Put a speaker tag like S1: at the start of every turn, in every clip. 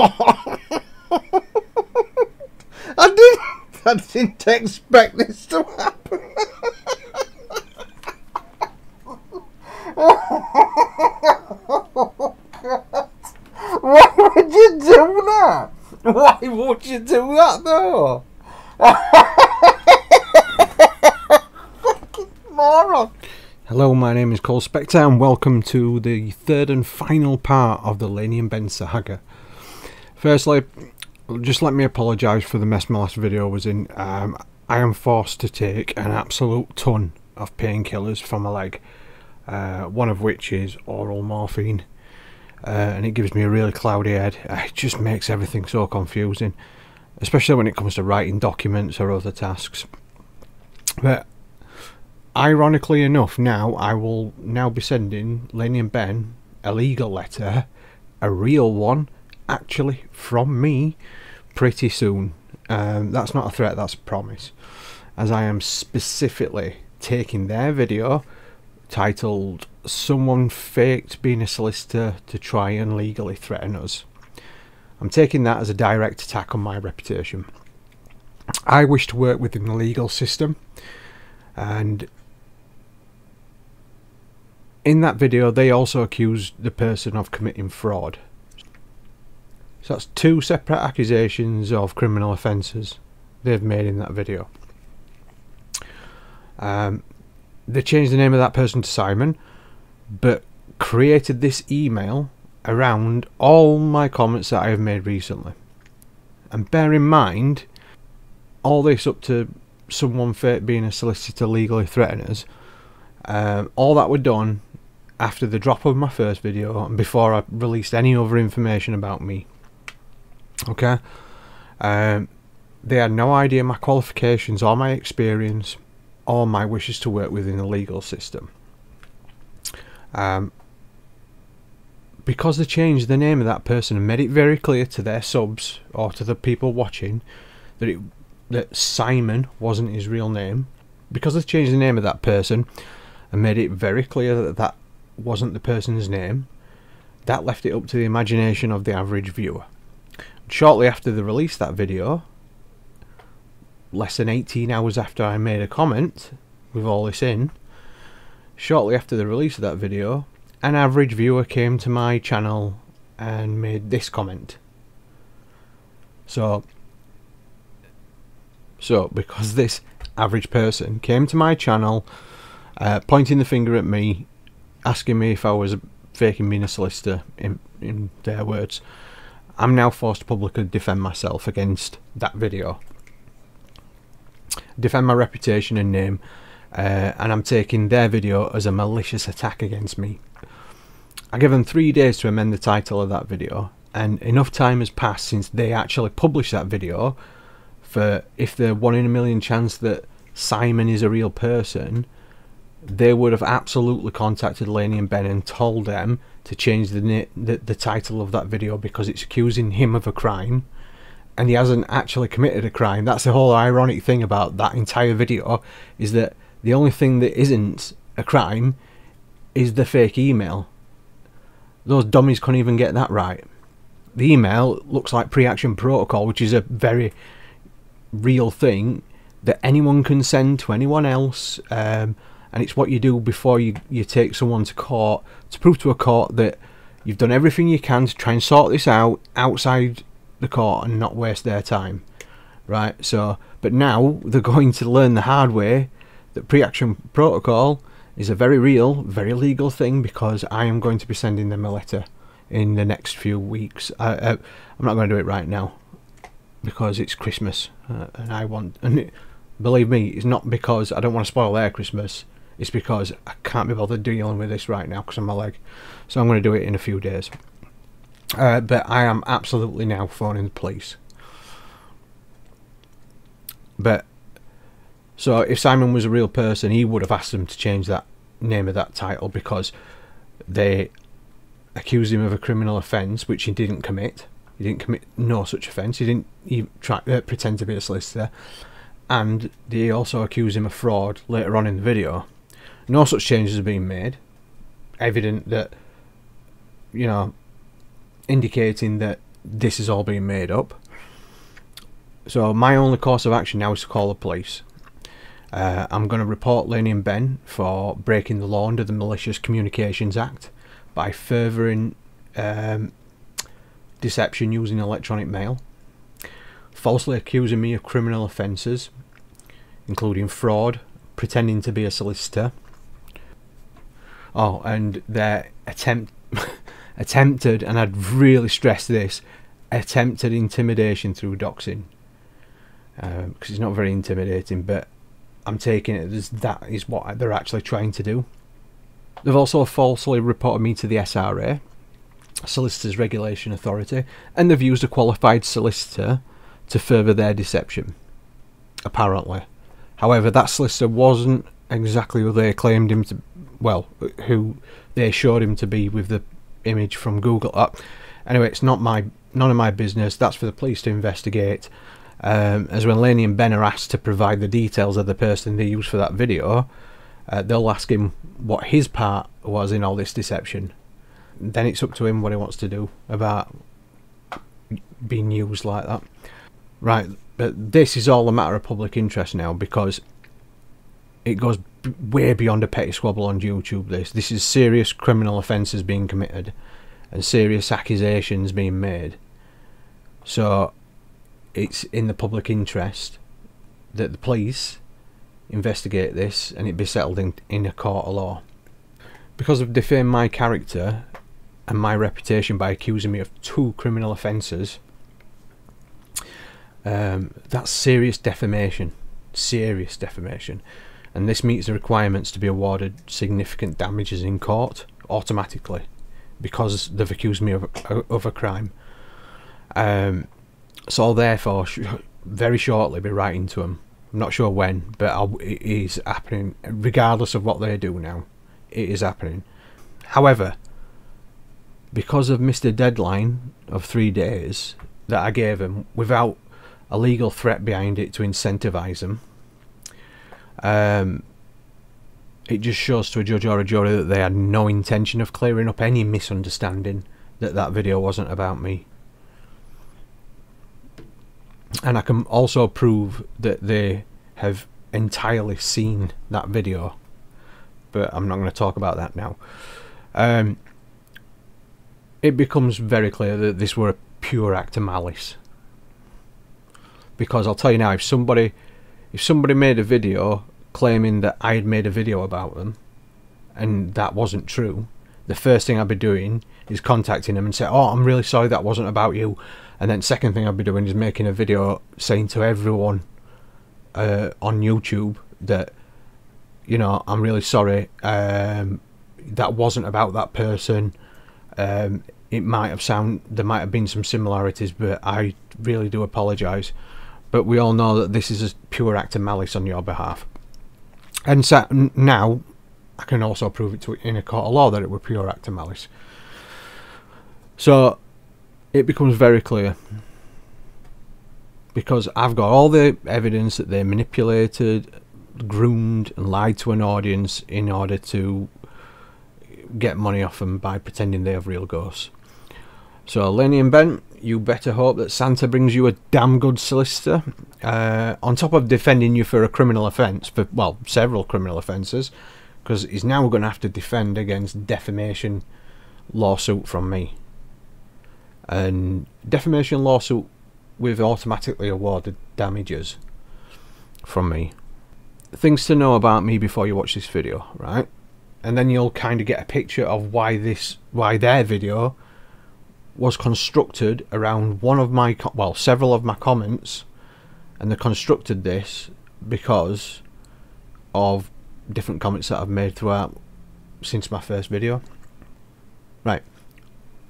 S1: I didn't expect this to happen. Why would you do that? Why would you do that though? Moron. Hello, my name is Cole Spectre and welcome to the third and final part of the Lainey and Ben saga. Firstly, just let me apologise for the mess my last video was in. I am forced to take an absolute ton of painkillers for my leg, one of which is oral morphine, and it gives me a really cloudy head. It just makes everything so confusing, especially when it comes to writing documents or other tasks. But ironically enough, now I will be sending Lainey and Ben a legal letter, a real one, actually from me, pretty soon. That's not a threat, that's a promise, as I am specifically taking their video titled "Someone Faked Being a Solicitor to Try and Legally Threaten Us." I'm taking that as a direct attack on my reputation. I wish to work within the legal system, and in that video they also accused the person of committing fraud. So that's two separate accusations of criminal offences they've made in that video. They changed the name of that person to Simon, but created this email around all my comments that I have made recently. And bear in mind, all this up to someone fake being a solicitor to legally threaten us, all that were done after the drop of my first video and before I released any other information about me. Okay, they had no idea my qualifications or my experience or my wishes to work within the legal system. Because they changed the name of that person and made it very clear to their subs or to the people watching that Simon wasn't his real name, because they changed the name of that person and made it very clear that that wasn't the person's name, that left it up to the imagination of the average viewer. Shortly after they released that video, less than 18 hours after I made a comment with all this in, shortly after the release of that video, an average viewer came to my channel and made this comment. So because this average person came to my channel, pointing the finger at me, asking me if I was faking being a solicitor, in their words, I'm now forced to publicly defend myself against that video, defend my reputation and name, and I'm taking their video as a malicious attack against me. I give them 3 days to amend the title of that video, and enough time has passed since they actually published that video for, if the 1 in a million chance that Simon is a real person, they would have absolutely contacted Lainey and Ben and told them to change the title of that video, because it's accusing him of a crime and he hasn't actually committed a crime. That's the whole ironic thing about that entire video, is that the only thing that isn't a crime is the fake email. Those dummies couldn't even get that right. The email looks like pre-action protocol, which is a very real thing that anyone can send to anyone else, and it's what you do before you take someone to court, to prove to a court that you've done everything you can to try and sort this out outside the court and not waste their time, right? So, but now they're going to learn the hard way that pre-action protocol is a very real, very legal thing, because I am going to be sending them a letter in the next few weeks. I'm not going to do it right now because it's Christmas, and believe me, it's not because I don't want to spoil their Christmas. It's because I can't be bothered dealing with this right now because of my leg. So I'm going to do it in a few days. But I am absolutely now phoning the police. But so if Simon was a real person, he would have asked them to change that name of that title, because they accused him of a criminal offence which he didn't commit. He didn't commit no such offence. He didn't even pretend to be a solicitor. And they also accused him of fraud later on in the video. No such changes have been made. Evident that, you know, indicating that this is all being made up. So my only course of action now is to call the police. I'm going to report Lainey and Ben for breaking the law under the Malicious Communications Act by furthering deception using electronic mail, falsely accusing me of criminal offences, including fraud, pretending to be a solicitor. Oh, and their attempted, and I'd really stress this, attempted intimidation through doxing. Because it's not very intimidating, but I'm taking it as that is what they're actually trying to do. They've also falsely reported me to the SRA, Solicitors Regulation Authority, and they've used a qualified solicitor to further their deception, apparently. However, that solicitor wasn't exactly who they claimed him to, well, who they showed him to be with the image from Google. Anyway, it's none of my business. That's for the police to investigate. As when Lainey and Ben are asked to provide the details of the person they used for that video, they'll ask him what his part was in all this deception. Then it's up to him what he wants to do about being used like that. Right, but this is all a matter of public interest now, because it goes way beyond a petty squabble on YouTube. This is serious criminal offences being committed and serious accusations being made. So it's in the public interest that the police investigate this and it be settled in a court of law. Because of defaming my character and my reputation by accusing me of 2 criminal offences, that's serious defamation, and this meets the requirements to be awarded significant damages in court automatically, because they've accused me of a crime. So I'll therefore very shortly be writing to them. I'm not sure when, but it is happening regardless of what they do now. It is happening. However, because I've missed a deadline of 3 days that I gave them without a legal threat behind it to incentivise them, it just shows to a judge or a jury that they had no intention of clearing up any misunderstanding that that video wasn't about me. And I can also prove that they have entirely seen that video, but I'm not going to talk about that now. It becomes very clear that this were a pure act of malice, because I'll tell you now, if somebody made a video claiming that I had made a video about them and that wasn't true, the first thing I'd be doing is contacting them and say, oh, I'm really sorry, that wasn't about you. And then second thing I'd be doing is making a video saying to everyone on YouTube that, you know, I'm really sorry, that wasn't about that person. There might have been some similarities, but I really do apologise. But we all know that this is a pure act of malice on your behalf. And so now I can also prove it in a court of law that it were pure act of malice. So it becomes very clear, because I've got all the evidence that they manipulated, groomed and lied to an audience in order to get money off them by pretending they have real ghosts. So Lainey and Ben, you better hope that Santa brings you a damn good solicitor, on top of defending you for a criminal offence, for, well, several criminal offences, because he's now going to have to defend against defamation lawsuit from me. And defamation lawsuit with automatically awarded damages from me. Things to know about me before you watch this video, right? And then you'll kind of get a picture of why their video was constructed around several of my comments, and they constructed this because of different comments that I've made throughout since my first video. Right,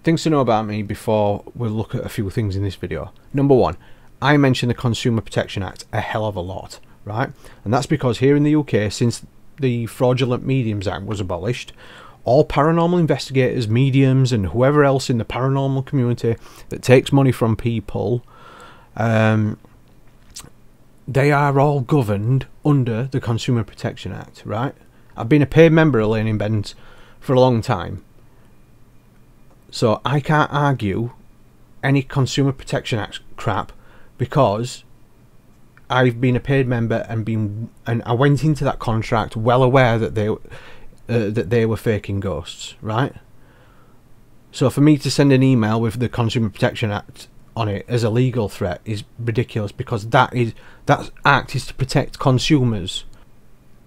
S1: things to know about me before we look at a few things in this video. Number one, I mentioned the Consumer Protection Act a hell of a lot, right? And that's because here in the UK, since the Fraudulent Mediums Act was abolished, all paranormal investigators, mediums and whoever else in the paranormal community that takes money from people, they are all governed under the Consumer Protection Act, right? I've been a paid member of Lainey and Ben's for a long time, so I can't argue any Consumer Protection Act crap, because I've been a paid member and I went into that contract well aware that they were faking ghosts, right? So for me to send an email with the Consumer Protection Act on it as a legal threat is ridiculous, because that act is to protect consumers.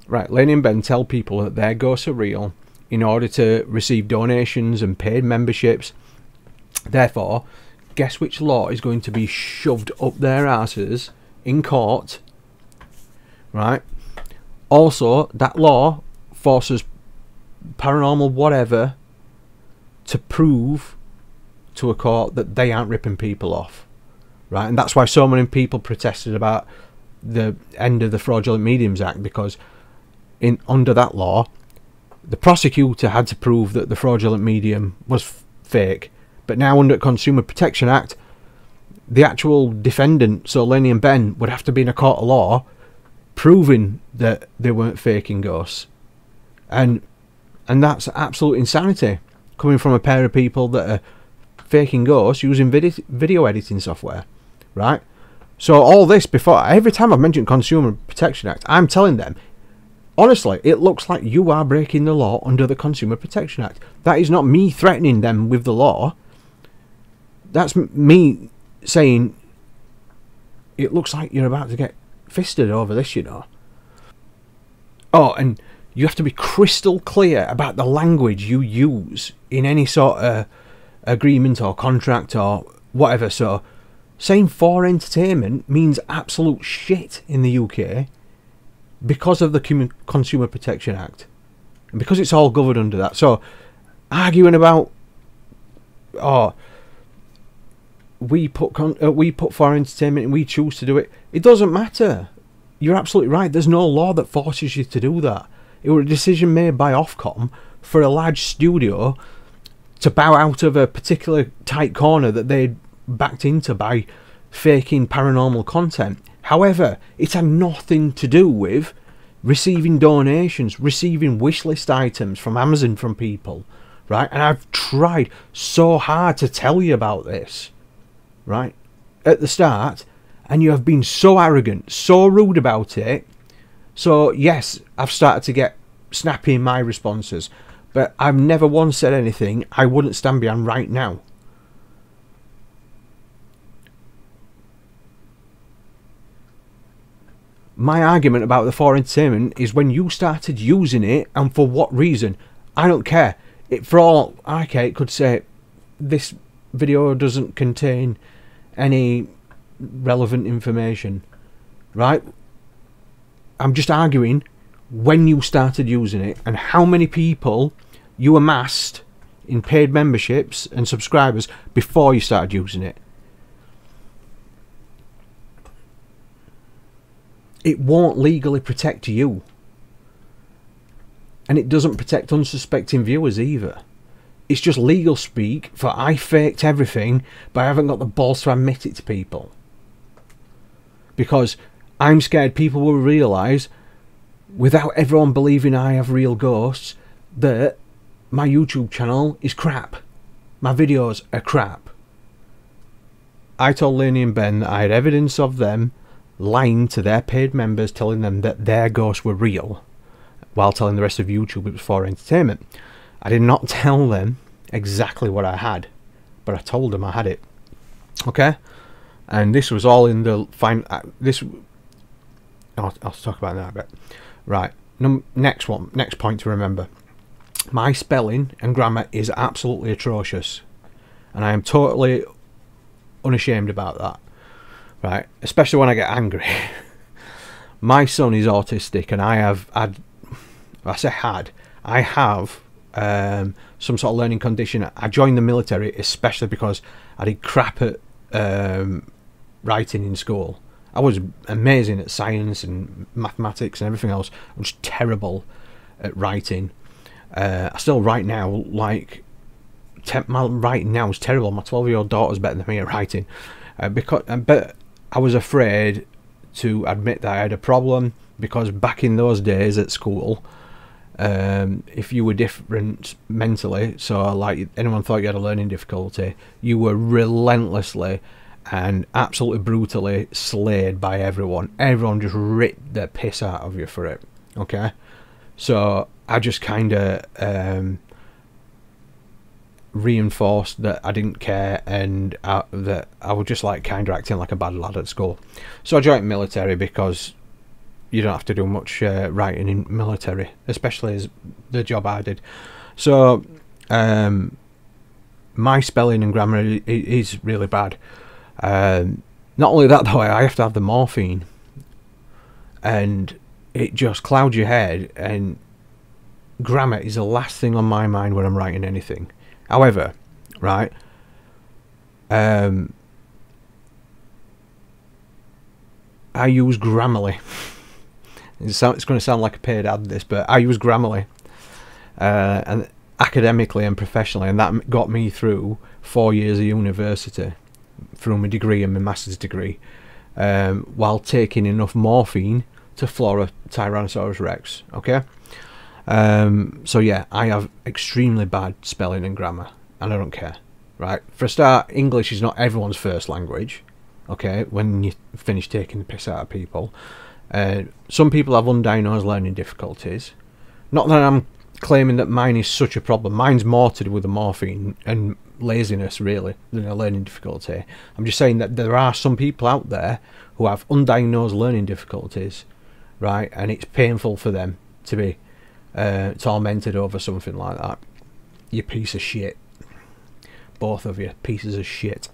S1: Right, Lainey and Ben tell people that their ghosts are real in order to receive donations and paid memberships. Therefore, guess which law is going to be shoved up their asses in court, right? Also, that law forces paranormal whatever to prove to a court that they aren't ripping people off, right? And that's why so many people protested about the end of the Fraudulent Mediums Act, because under that law, the prosecutor had to prove that the fraudulent medium was fake. But now under Consumer Protection Act, the actual defendant, so Lainey and Ben, would have to be in a court of law proving that they weren't faking ghosts. And that's absolute insanity, coming from a pair of people that are faking ghosts using video editing software, right? So all this, before, every time I've mentioned Consumer Protection Act, I'm telling them, honestly, it looks like you are breaking the law under the Consumer Protection Act. That is not me threatening them with the law. That's me saying, it looks like you're about to get fisted over this, you know. Oh, and you have to be crystal clear about the language you use in any sort of agreement or contract or whatever. So, saying for entertainment means absolute shit in the UK because of the Consumer Protection Act, and because it's all governed under that. So, arguing about, oh, we put for entertainment and we choose to do it, it doesn't matter. You're absolutely right. There's no law that forces you to do that. It was a decision made by Ofcom for a large studio to bow out of a particular tight corner that they'd backed into by faking paranormal content. However, it had nothing to do with receiving donations, receiving wish list items from Amazon from people, right? And I've tried so hard to tell you about this, right, at the start, and you have been so arrogant, so rude about it. So yes, I've started to get snappy in my responses, but I've never once said anything I wouldn't stand behind right now. My argument about the for entertainment is when you started using it, and for what reason, I don't care. For all I care, it could say this video doesn't contain any relevant information, right? I'm just arguing when you started using it and how many people you amassed in paid memberships and subscribers before you started using it. It won't legally protect you, and it doesn't protect unsuspecting viewers either. It's just legal speak for I faked everything, but I haven't got the balls to admit it to people, because I'm scared people will realise, without everyone believing I have real ghosts, that my YouTube channel is crap. My videos are crap. I told Lainey and Ben that I had evidence of them lying to their paid members, telling them that their ghosts were real, while telling the rest of YouTube it was for entertainment. I did not tell them exactly what I had, but I told them I had it. Okay? And this was all in the fine. I'll talk about that a bit. Right. Next point to remember. My spelling and grammar is absolutely atrocious, and I am totally unashamed about that. Right, especially when I get angry. My son is autistic, and I have some sort of learning condition. I joined the military especially because I did crap at writing in school. I was amazing at science and mathematics and everything else. I was terrible at writing. I still write now, like my writing now is terrible. My 12-year-old daughter's better than me at writing, but I was afraid to admit that I had a problem, because back in those days at school, If you were different mentally, so like anyone thought you had a learning difficulty, you were relentlessly and absolutely brutally slayed by everyone. Everyone just ripped the piss out of you for it. Okay, so I just kind of reinforced that I didn't care, and that I was just like kind of acting like a bad lad at school. So I joined the military because you don't have to do much writing in military, especially as the job I did. So my spelling and grammar is really bad. Not only that though, I have to have the morphine, and it just clouds your head, and grammar is the last thing on my mind when I'm writing anything. However, right, I use Grammarly. It's going to sound like a paid ad, this, but I use Grammarly, and academically and professionally, and that got me through 4 years of university, through my degree and my master's degree, while taking enough morphine to floor a Tyrannosaurus Rex. Okay, so yeah, I have extremely bad spelling and grammar, and I don't care. Right, for a start, English is not everyone's first language. Okay, when you finish taking the piss out of people. Some people have undiagnosed learning difficulties. Not that I'm claiming that mine is such a problem. Mine's more to do with the morphine and laziness, really, than a learning difficulty. I'm just saying that there are some people out there who have undiagnosed learning difficulties, right? And it's painful for them to be tormented over something like that. You piece of shit. Both of you, pieces of shit.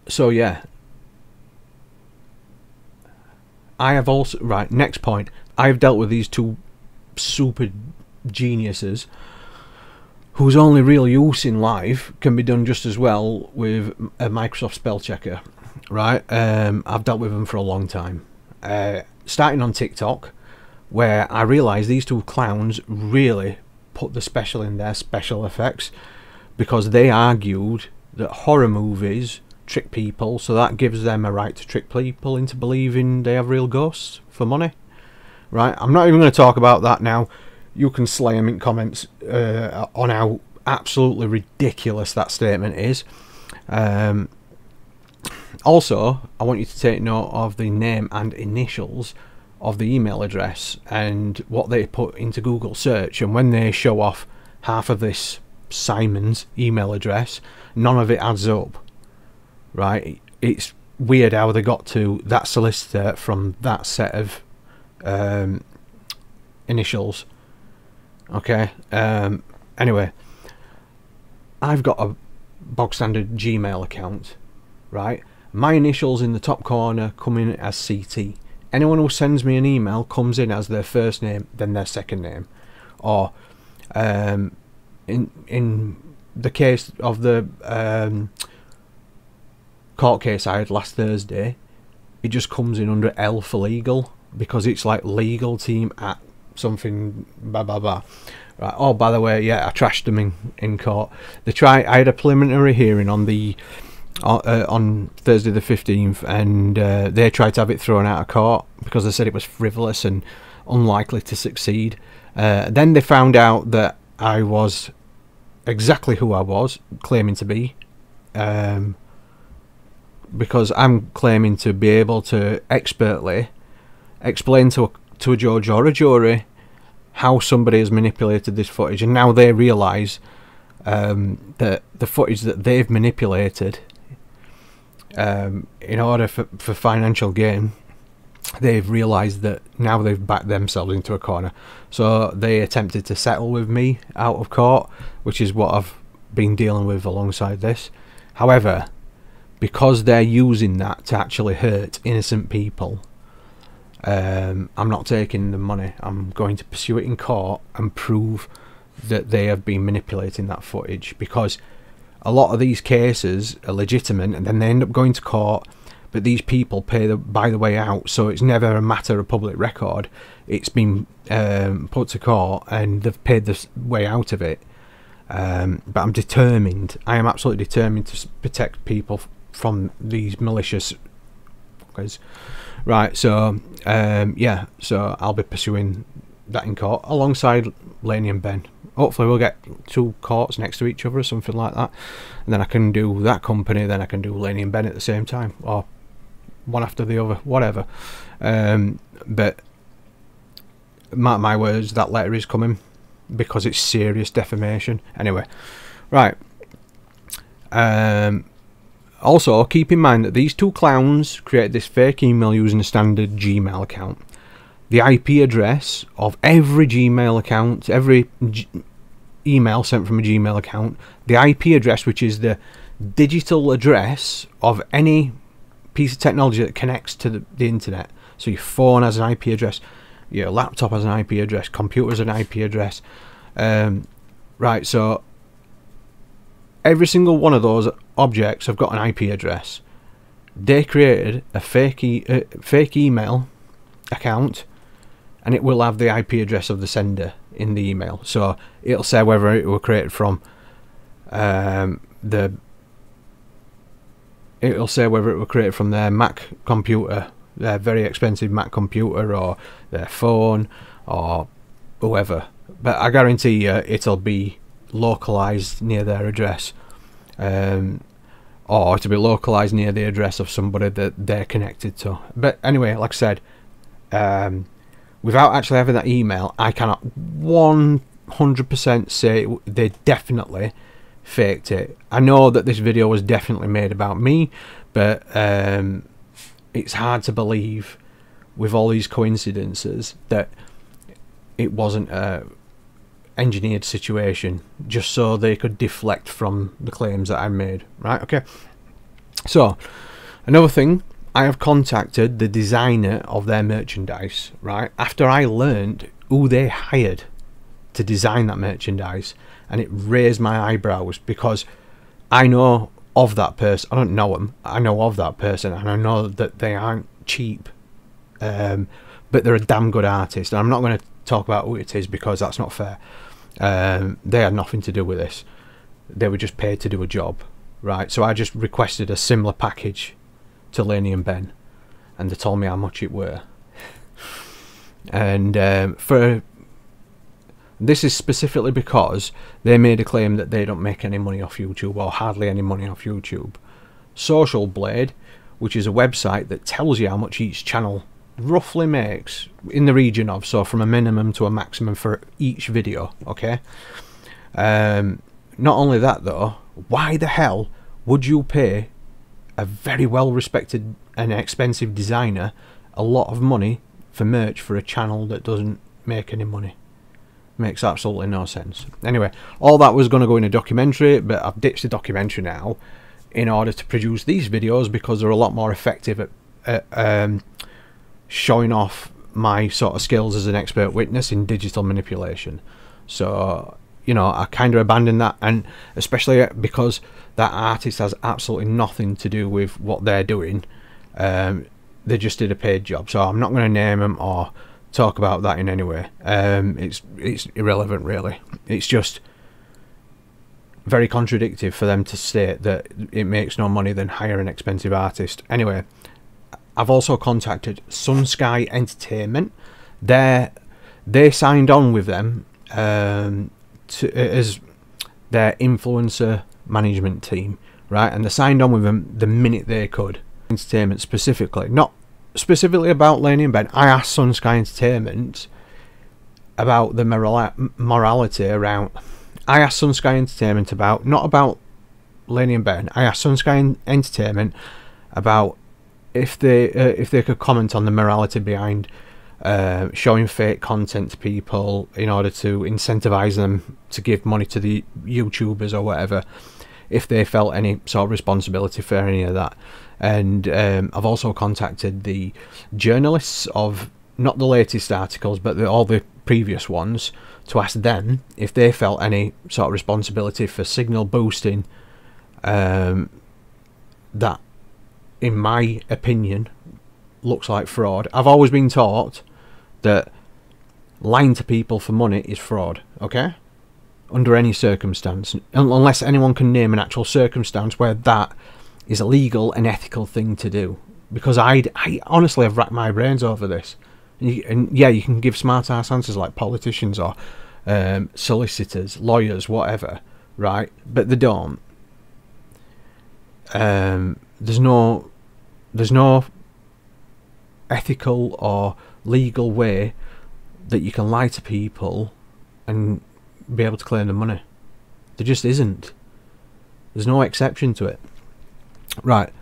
S1: So yeah. I have also, right, next point, I have dealt with these two super geniuses whose only real use in life can be done just as well with a Microsoft spell checker, right? I've dealt with them for a long time, starting on TikTok, where I realised these two clowns really put the special in their special effects, because they argued that horror movies trick people, so that gives them a right to trick people into believing they have real ghosts for money. Right, I'm not even going to talk about that now. You can slay them in comments on how absolutely ridiculous that statement is. Also, I want you to take note of the name and initials of the email address and what they put into Google search, and when they show off half of this Simon's email address, none of it adds up. Right, it's weird how they got to that solicitor from that set of initials. Okay, anyway, I've got a bog standard Gmail account, right? My initials in the top corner come in as CT. Anyone who sends me an email comes in as their first name, then their second name. Or in the case of the court case I had last Thursday, it just comes in under L for legal, because it's like legal team at something blah blah blah. Right. Oh, by the way, yeah, I trashed them in court. I had a preliminary hearing on the on Thursday the 15th, and they tried to have it thrown out of court because they said it was frivolous and unlikely to succeed. Then they found out that I was exactly who I was claiming to be, because I'm claiming to be able to expertly explain to a judge or a jury how somebody has manipulated this footage, and now they realise that the footage that they've manipulated in order for financial gain, they've realised that now they've backed themselves into a corner. So they attempted to settle with me out of court, which is what I've been dealing with alongside this. However, because they're using that to actually hurt innocent people, I'm not taking the money. I'm going to pursue it in court and prove that they have been manipulating that footage, because a lot of these cases are legitimate and then they end up going to court, but these people buy the way out, so it's never a matter of public record. It's been put to court and they've paid the way out of it. But I'm determined, I am absolutely determined to protect people from these malicious fuckers. Right, so yeah, so I'll be pursuing that in court alongside Lainey and Ben. Hopefully we'll get 2 courts next to each other or something like that, and then I can do that company, then I can do Lainey and Ben at the same time, or one after the other, whatever. But mark my words, that letter is coming, because it's serious defamation. Anyway, right. Also, keep in mind that these 2 clowns created this fake email using a standard Gmail account. The IP address of every Gmail account, every email sent from a Gmail account, the IP address, which is the digital address of any piece of technology that connects to the internet. So your phone has an IP address, your laptop has an IP address, computer has an IP address. Right, so every single one of those objects have got an IP address. They created a fake email account, and it will have the IP address of the sender in the email. So it'll say whether it were created from it'll say whether it were created from their Mac computer, their very expensive Mac computer, or their phone, or whoever. But I guarantee you it'll be localized near their address, or to be localized near the address of somebody that they're connected to. But anyway, like I said, without actually having that email, I cannot 100% say they definitely faked it. I know that this video was definitely made about me, but it's hard to believe with all these coincidences that it wasn't a engineered situation just so they could deflect from the claims that I made. Right, okay. So another thing, I have contacted the designer of their merchandise, right, after I learned who they hired to design that merchandise, and it raised my eyebrows, because I know of that person. I don't know them, I know of that person, and I know that they aren't cheap, but they're a damn good artist, and I'm not going to talk about who it is because that's not fair. They had nothing to do with this. They were just paid to do a job, right? So I just requested a similar package to Lainey and Ben, and they told me how much it were. And this is specifically because they made a claim that they don't make any money off YouTube, or hardly any money off YouTube. Social Blade, which is a website that tells you how much each channel roughly makes, in the region of, so from a minimum to a maximum for each video, okay? Not only that though, why the hell would you pay a very well respected and expensive designer a lot of money for merch for a channel that doesn't make any money? Makes absolutely no sense. Anyway, all that was going to go in a documentary, but I've ditched the documentary now in order to produce these videos, because they're a lot more effective at showing off my sort of skills as an expert witness in digital manipulation. So, you know, I kind of abandoned that, and especially because that artist has absolutely nothing to do with what they're doing. They just did a paid job, so I'm not going to name them or talk about that in any way. It's irrelevant, really. It's just very contradictory for them to state that it makes no money than hire an expensive artist. Anyway, I've also contacted Sun Sky Entertainment. They signed on with them as their influencer management team, right? And they signed on with them the minute they could. Entertainment specifically, not specifically about Lainey and Ben. I asked Sun Sky Entertainment about the morality around. I asked Sun Sky Entertainment about, not about Lainey and Ben. I asked Sun Sky Entertainment about if they could comment on the morality behind showing fake content to people in order to incentivize them to give money to the YouTubers or whatever, if they felt any sort of responsibility for any of that. And I've also contacted the journalists of, not the latest articles, but all the previous ones, to ask them if they felt any sort of responsibility for signal boosting that, in my opinion, looks like fraud. I've always been taught that lying to people for money is fraud, okay? Under any circumstance, unless anyone can name an actual circumstance where that is a legal and ethical thing to do. because I honestly have racked my brains over this. And yeah, you can give smart ass answers like politicians or solicitors, lawyers, whatever, right? But they don't. There's no ethical or legal way that you can lie to people and be able to claim the money. There just isn't. There's no exception to it. Right.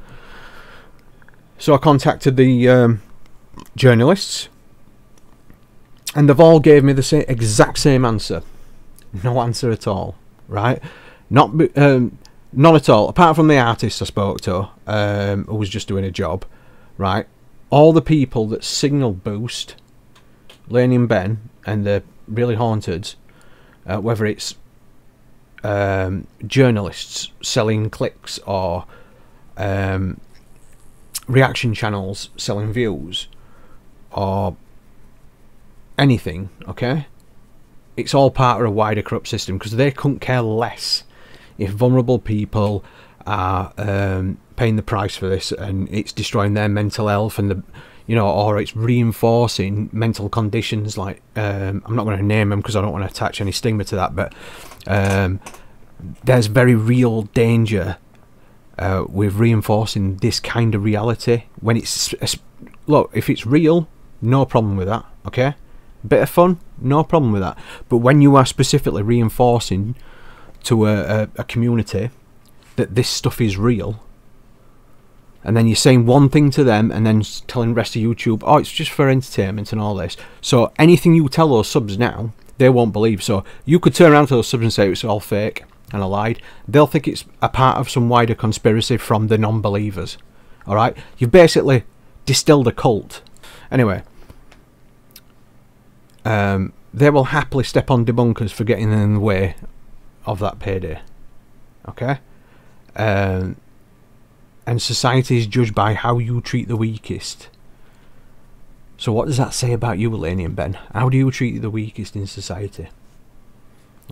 S1: So I contacted the journalists, and they've all gave me the exact same answer. No answer at all. Right? Not at all. Apart from the artist I spoke to, who was just doing a job. Right? All the people that signal boost Lainey and Ben, and they're really haunted, whether it's journalists selling clicks or reaction channels selling views or anything, okay, it's all part of a wider corrupt system, because they couldn't care less if vulnerable people are paying the price for this, and it's destroying their mental health, and or it's reinforcing mental conditions like I'm not going to name them because I don't want to attach any stigma to that, but there's very real danger with reinforcing this kind of reality. When it's, look, if it's real, no problem with that, okay, bit of fun, no problem with that. But when you are specifically reinforcing to a community that this stuff is real, and then you're saying one thing to them and then telling the rest of YouTube, oh, it's just for entertainment and all this, so anything you tell those subs now, they won't believe. So you could turn around to those subs and say it's all fake and I lied. They'll think it's a part of some wider conspiracy from the non-believers. Alright? You've basically distilled a cult. Anyway, they will happily step on debunkers for getting in the way of that payday. Okay? And society is judged by how you treat the weakest. So what does that say about you, Lainey and Ben? How do you treat the weakest in society?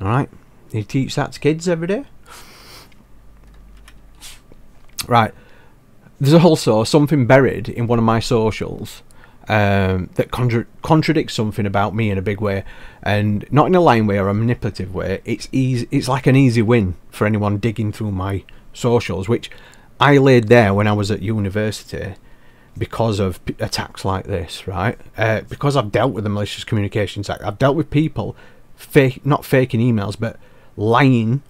S1: Alright? You teach that to kids every day? Right. There's also something buried in one of my socials that contradicts something about me in a big way, and not in a lying way or a manipulative way. It's easy. It's like an easy win for anyone digging through my socials, which I laid there when I was at university because of attacks like this, right? Because I've dealt with the Malicious Communications Act. I've dealt with people not faking emails, but lying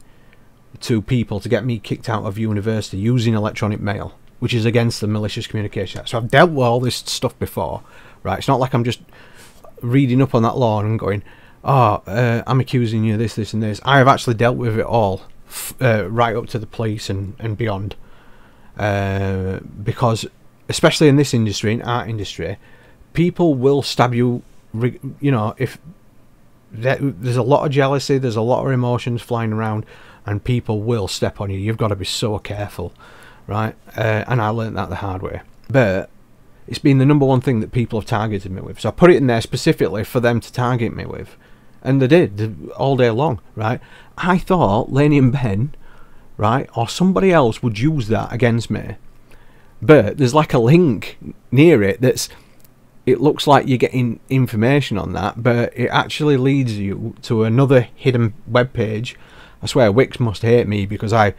S1: to people to get me kicked out of university using electronic mail, which is against the Malicious Communications Act. So I've dealt with all this stuff before, right? It's not like I'm just reading up on that law and going, oh, I'm accusing you of this, this and this. I have actually dealt with it all, right up to the police and beyond. Because, especially in this industry, in art industry, people will stab you, if there's a lot of jealousy, there's a lot of emotions flying around, and people will step on you. You've got to be so careful, right? And I learned that the hard way. But it's been the #1 thing that people have targeted me with. So I put it in there specifically for them to target me with. And they did, all day long, right? I thought Lainey and Ben, right, or somebody else would use that against me. But there's like a link near it it looks like you're getting information on that, but it actually leads you to another hidden web page. I swear Wix must hate me, because I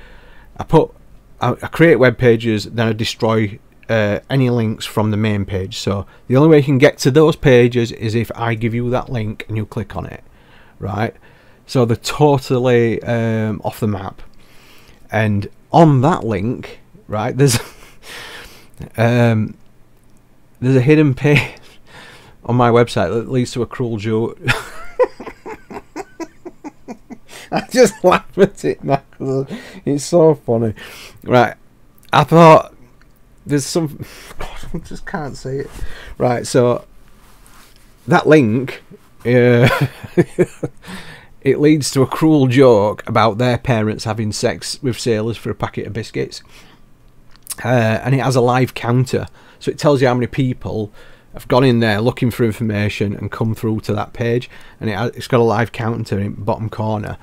S1: create web pages, then I destroy any links from the main page. So the only way you can get to those pages is if I give you that link and you click on it, right? So they're totally off the map. And on that link, right, there's a hidden page on my website that leads to a cruel joke. I just laugh at it now because it's so funny. Right, I thought there's some... God, I just can't say it. Right, so that link, it leads to a cruel joke about their parents having sex with sailors for a packet of biscuits. And it has a live counter, so it tells you how many people have gone in there looking for information and come through to that page, and it's got a live counter in the bottom corner.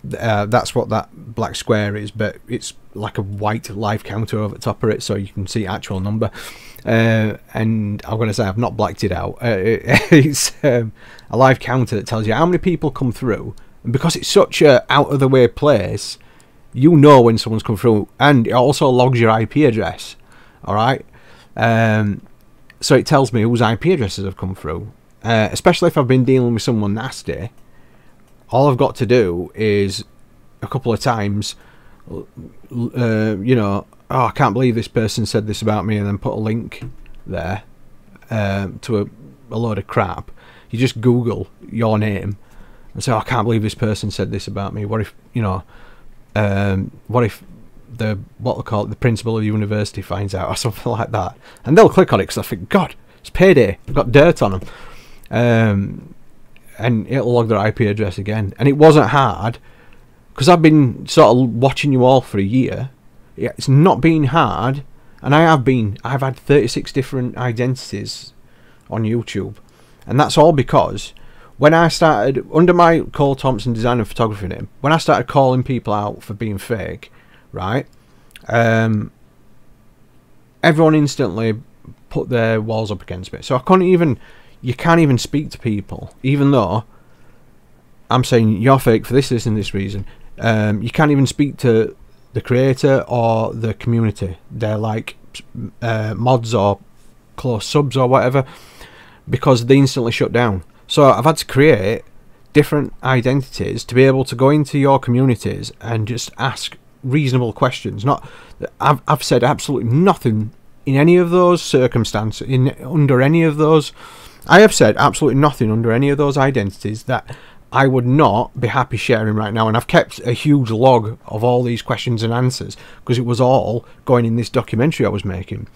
S1: That's what that black square is, but it's like a white live counter over the top of it, so you can see actual number. And I'm going to say I've not blacked it out. It's a live counter that tells you how many people come through, and because it's such a out of the way place, you know when someone's come through, and it also logs your IP address. All right, so it tells me whose IP addresses have come through, especially if I've been dealing with someone nasty. All I've got to do is a couple of times, you know, oh, I can't believe this person said this about me, and then put a link there to a load of crap. You just Google your name and say, oh, I can't believe this person said this about me. What if, you know, what if the principal of the university finds out, or something like that? And they'll click on it because I think, God, it's payday. I've got dirt on them. And it'll log their IP address again. And it wasn't hard, because I've been sort of watching you all for a year. Yeah, it's not been hard, and I've had 36 different identities on YouTube, and that's all because when I started under my Cole Thompson design and photography name, when I started calling people out for being fake, right? Everyone instantly put their walls up against me, so I couldn't even. You can't even speak to people, even though I'm saying you're fake for this, this, and this reason. You can't even speak to the creator or the community. They're like mods or close subs or whatever, because they instantly shut down. So I've had to create different identities to be able to go into your communities and just ask reasonable questions. I've said absolutely nothing in any of those circumstances, under any of those. I have said absolutely nothing under any of those identities that I would not be happy sharing right now, and I've kept a huge log of all these questions and answers because it was all going in this documentary I was making,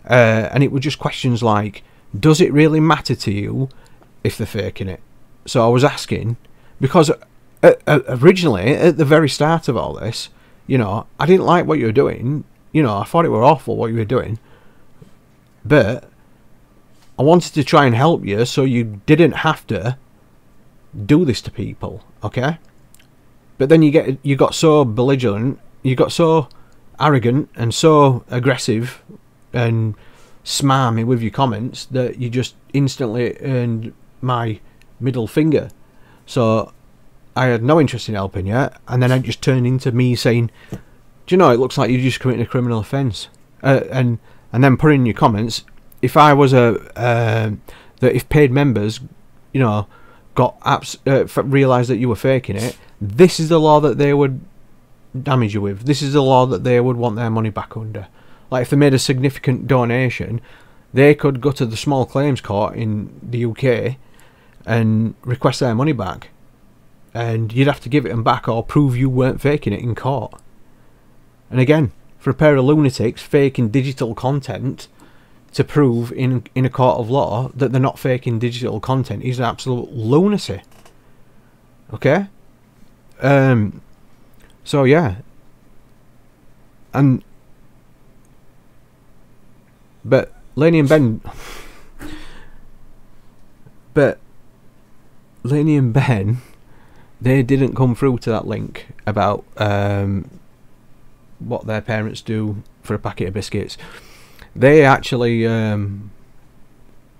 S1: and it was just questions like, does it really matter to you if they're faking it? So I was asking, because originally at the very start of all this, you know, I didn't like what you were doing, you know, I thought it were awful what you were doing, but I wanted to try and help you so you didn't have to do this to people, okay? But then you got so belligerent, you got so arrogant and so aggressive and smarmy with your comments that you just instantly earned my middle finger. So I had no interest in helping you, and then it just turned into me saying, do you know, it looks like you just committed a criminal offence, and then put in your comments, if I was that if paid members, you know, got realised that you were faking it, this is the law that they would damage you with. This is the law that they would want their money back under. Like if they made a significant donation, they could go to the small claims court in the UK and request their money back, and you'd have to give it them back or prove you weren't faking it in court. And again, for a pair of lunatics faking digital content to prove in a court of law that they're not faking digital content is absolute lunacy. Okay? So yeah. But Lainey and Ben they didn't come through to that link about what their parents do for a packet of biscuits. They actually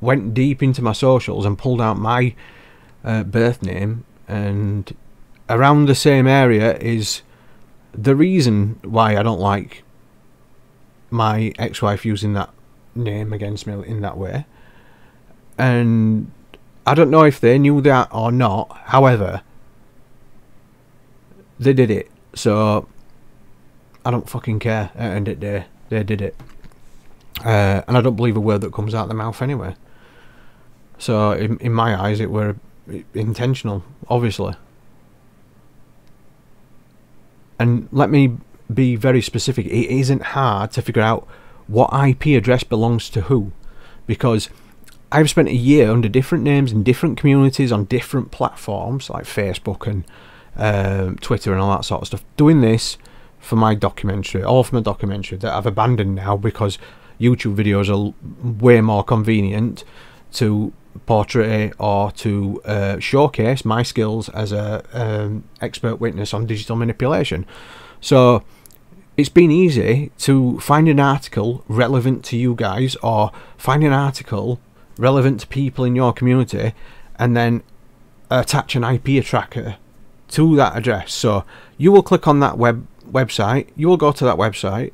S1: went deep into my socials and pulled out my birth name, and around the same area is the reason why I don't like my ex-wife using that name against me in that way. And I don't know if they knew that or not, however, they did it, so I don't fucking care. At the end of the day, they did it. And I don't believe a word that comes out of their mouth anyway. So in my eyes it were intentional, obviously. And let me be very specific, it isn't hard to figure out what IP address belongs to who, because I've spent a year under different names in different communities on different platforms like Facebook and Twitter and all that sort of stuff, doing this for my documentary, all from a documentary that I've abandoned now because YouTube videos are way more convenient to portray or to showcase my skills as a expert witness on digital manipulation. So it's been easy to find an article relevant to you guys, or find an article relevant to people in your community, and then attach an IP tracker to that address. So you will click on that website, you will go to that website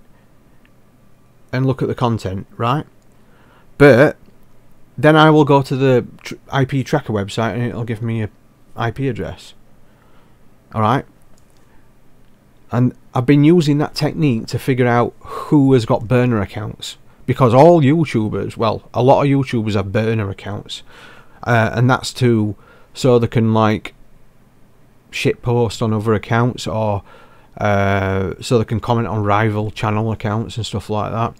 S1: and look at the content, right? But then I will go to the IP tracker website and it'll give me a IP address. Alright? And I've been using that technique to figure out who has got burner accounts, because all YouTubers, well, a lot of YouTubers have burner accounts, and that's so they can like shit post on other accounts, or so they can comment on rival channel accounts and stuff like that.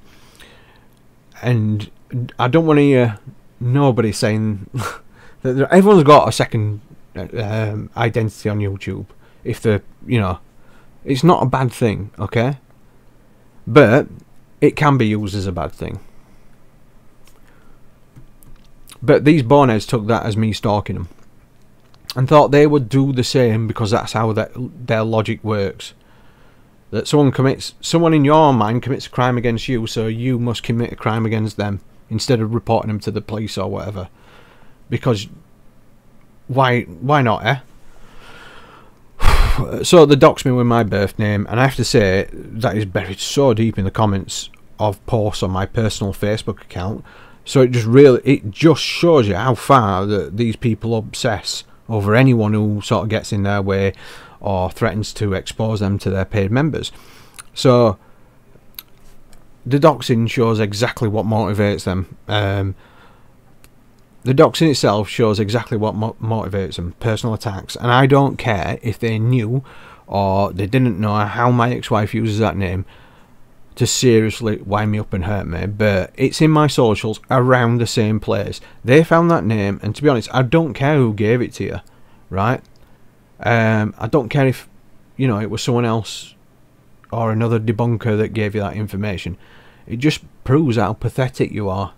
S1: And I don't want to hear nobody saying that everyone's got a second identity on YouTube. If they're, you know, it's not a bad thing, okay? But it can be used as a bad thing. But these boneheads took that as me stalking them, and thought they would do the same, because that's how their logic works. That someone in your mind commits a crime against you, so you must commit a crime against them, instead of reporting them to the police or whatever. Because why not, eh? So they doxed me with my birth name, and I have to say that is buried so deep in the comments of posts on my personal Facebook account. So it just shows you how far that these people obsess over anyone who sort of gets in their way or threatens to expose them to their paid members. So the doxing shows exactly what motivates them. The doxing itself shows exactly what motivates them. Personal attacks. And I don't care if they knew or they didn't know how my ex-wife uses that name to seriously wind me up and hurt me, but it's in my socials around the same place. They found that name, and to be honest, I don't care who gave it to you, right? I don't care if, you know, it was someone else or another debunker that gave you that information. It just proves how pathetic you are.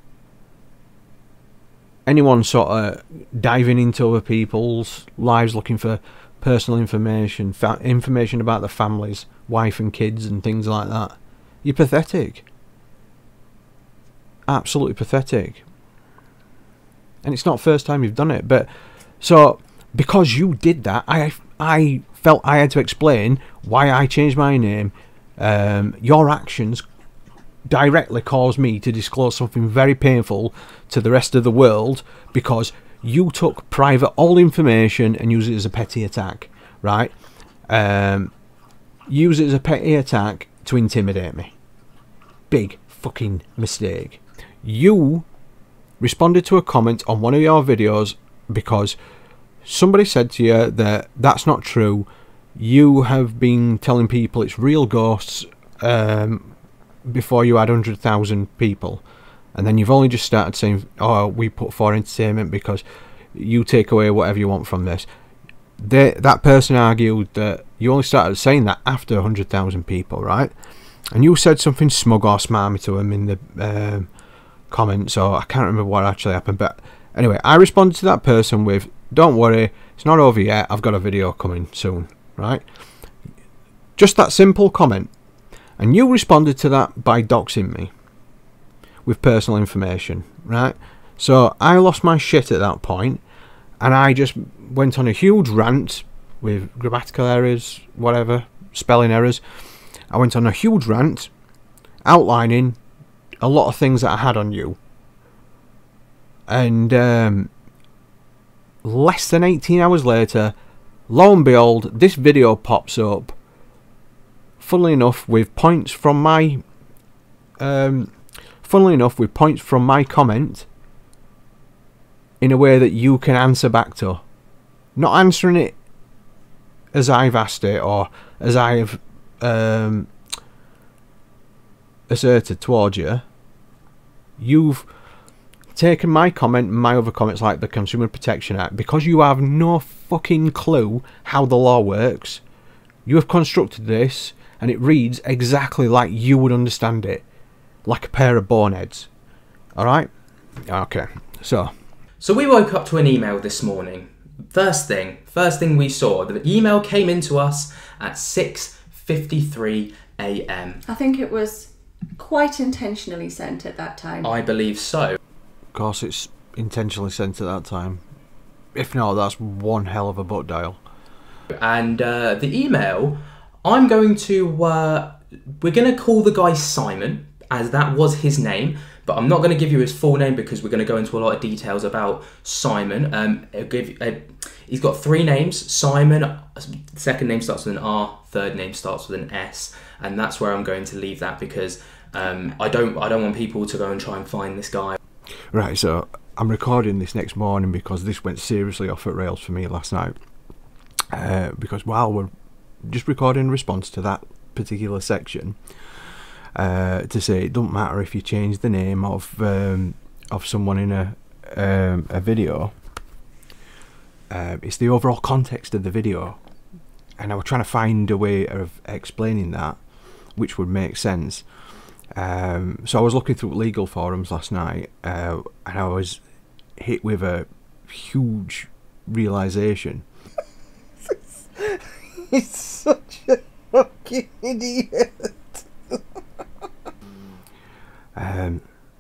S1: Anyone sort of diving into other people's lives looking for personal information, information about the families, wife and kids and things like that, you're pathetic. Absolutely pathetic. And it's not the first time you've done it. But so because you did that, I felt I had to explain why I changed my name. Your actions directly caused me to disclose something very painful to the rest of the world, because you took private all information and used it as a petty attack, right? Use it as a petty attack to intimidate me. Big fucking mistake. You responded to a comment on one of your videos because somebody said to you that that's not true. You have been telling people it's real ghosts before you had 100,000 people, and then you've only just started saying, oh, we put for entertainment because you take away whatever you want from this. That person argued that you only started saying that after 100,000 people, right? And you said something smug or smarmy to him in the comments, so I can't remember what actually happened. But anyway, I responded to that person with, don't worry, it's not over yet, I've got a video coming soon, right? Just that simple comment. And you responded to that by doxing me with personal information, right? So I lost my shit at that point, and I just went on a huge rant with grammatical errors, whatever, spelling errors. I went on a huge rant outlining a lot of things that I had on you. And less than 18 hours later, lo and behold, this video pops up, funnily enough with points from my comment in a way that you can answer back to. Not answering it as I've asked it or as I have asserted towards you. You've taken my comment and my other comments, like the Consumer Protection Act, because you have no fucking clue how the law works. You have constructed this and it reads exactly like you would understand it, like a pair of boneheads. Alright? Okay, so
S2: So we woke up to an email this morning. First thing we saw, the email came into us at 6:53 a.m.
S3: I think it was quite intentionally sent at that time.
S2: I believe so.
S1: Of course it's intentionally sent at that time. If not, that's one hell of a butt dial.
S2: And the email, we're going to call the guy Simon, as that was his name, but I'm not going to give you his full name because we're going to go into a lot of details about Simon. He's got 3 names. Simon, second name starts with an R, third name starts with an S, and that's where I'm going to leave that because I don't want people to go and try and find this guy.
S1: Right, so I'm recording this next morning because this went seriously off at rails for me last night. Because while we're just recording in response to that particular section, to say it don't matter if you change the name of someone in a video, it's the overall context of the video, and I was trying to find a way of explaining that which would make sense. So I was looking through legal forums last night, and I was hit with a huge realization. He's such a fucking idiot.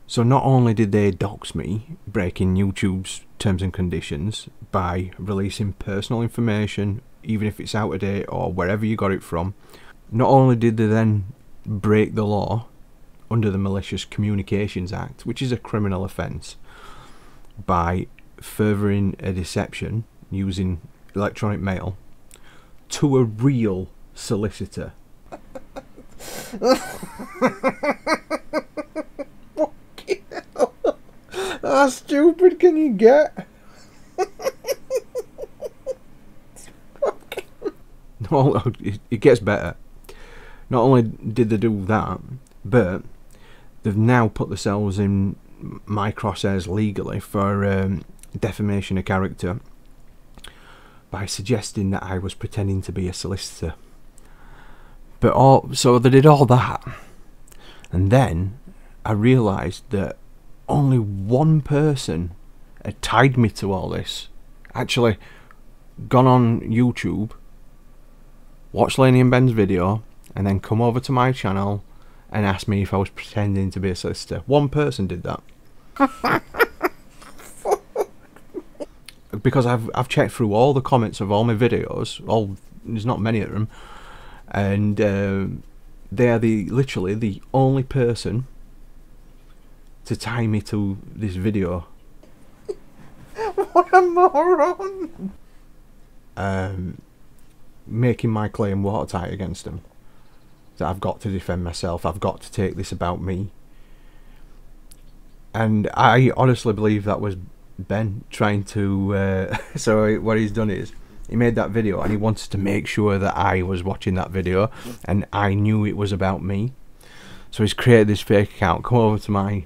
S1: So not only did they dox me, breaking YouTube's terms and conditions by releasing personal information, even if it's out of date or wherever you got it from, not only did they then break the law under the Malicious Communications Act, which is a criminal offence, by furthering a deception using electronic mail to a real solicitor. How stupid can you get? No, it gets better. Not only did they do that, but they've now put themselves in my crosshairs legally for defamation of character by suggesting that I was pretending to be a solicitor. So they did all that, and then I realised that only one person had tied me to all this. Actually, gone on YouTube, watched Lainey and Ben's video, and then come over to my channel and asked me if I was pretending to be a solicitor. One person did that. Because I've checked through all the comments of all my videos. There's not many of them, and they are literally the only person to tie me to this video. What a moron! Making my claim watertight against them. That I've got to defend myself. I've got to take this about me. And I honestly believe that was Ben trying to. So what he's done is he made that video and he wanted to make sure that I was watching that video and I knew it was about me. So he's created this fake account, come over to my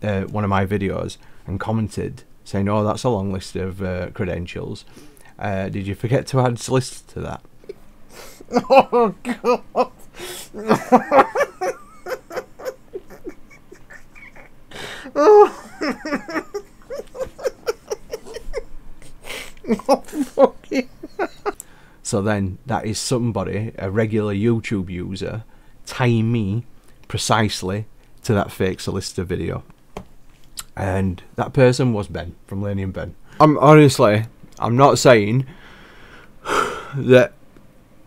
S1: one of my videos and commented saying, "Oh, that's a long list of credentials. Did you forget to add solicitor to that?" Oh God! Oh, fucking. So then that is somebody, a regular YouTube user, tying me precisely to that fake solicitor video. And that person was Ben from Lainey and Ben. I'm not saying that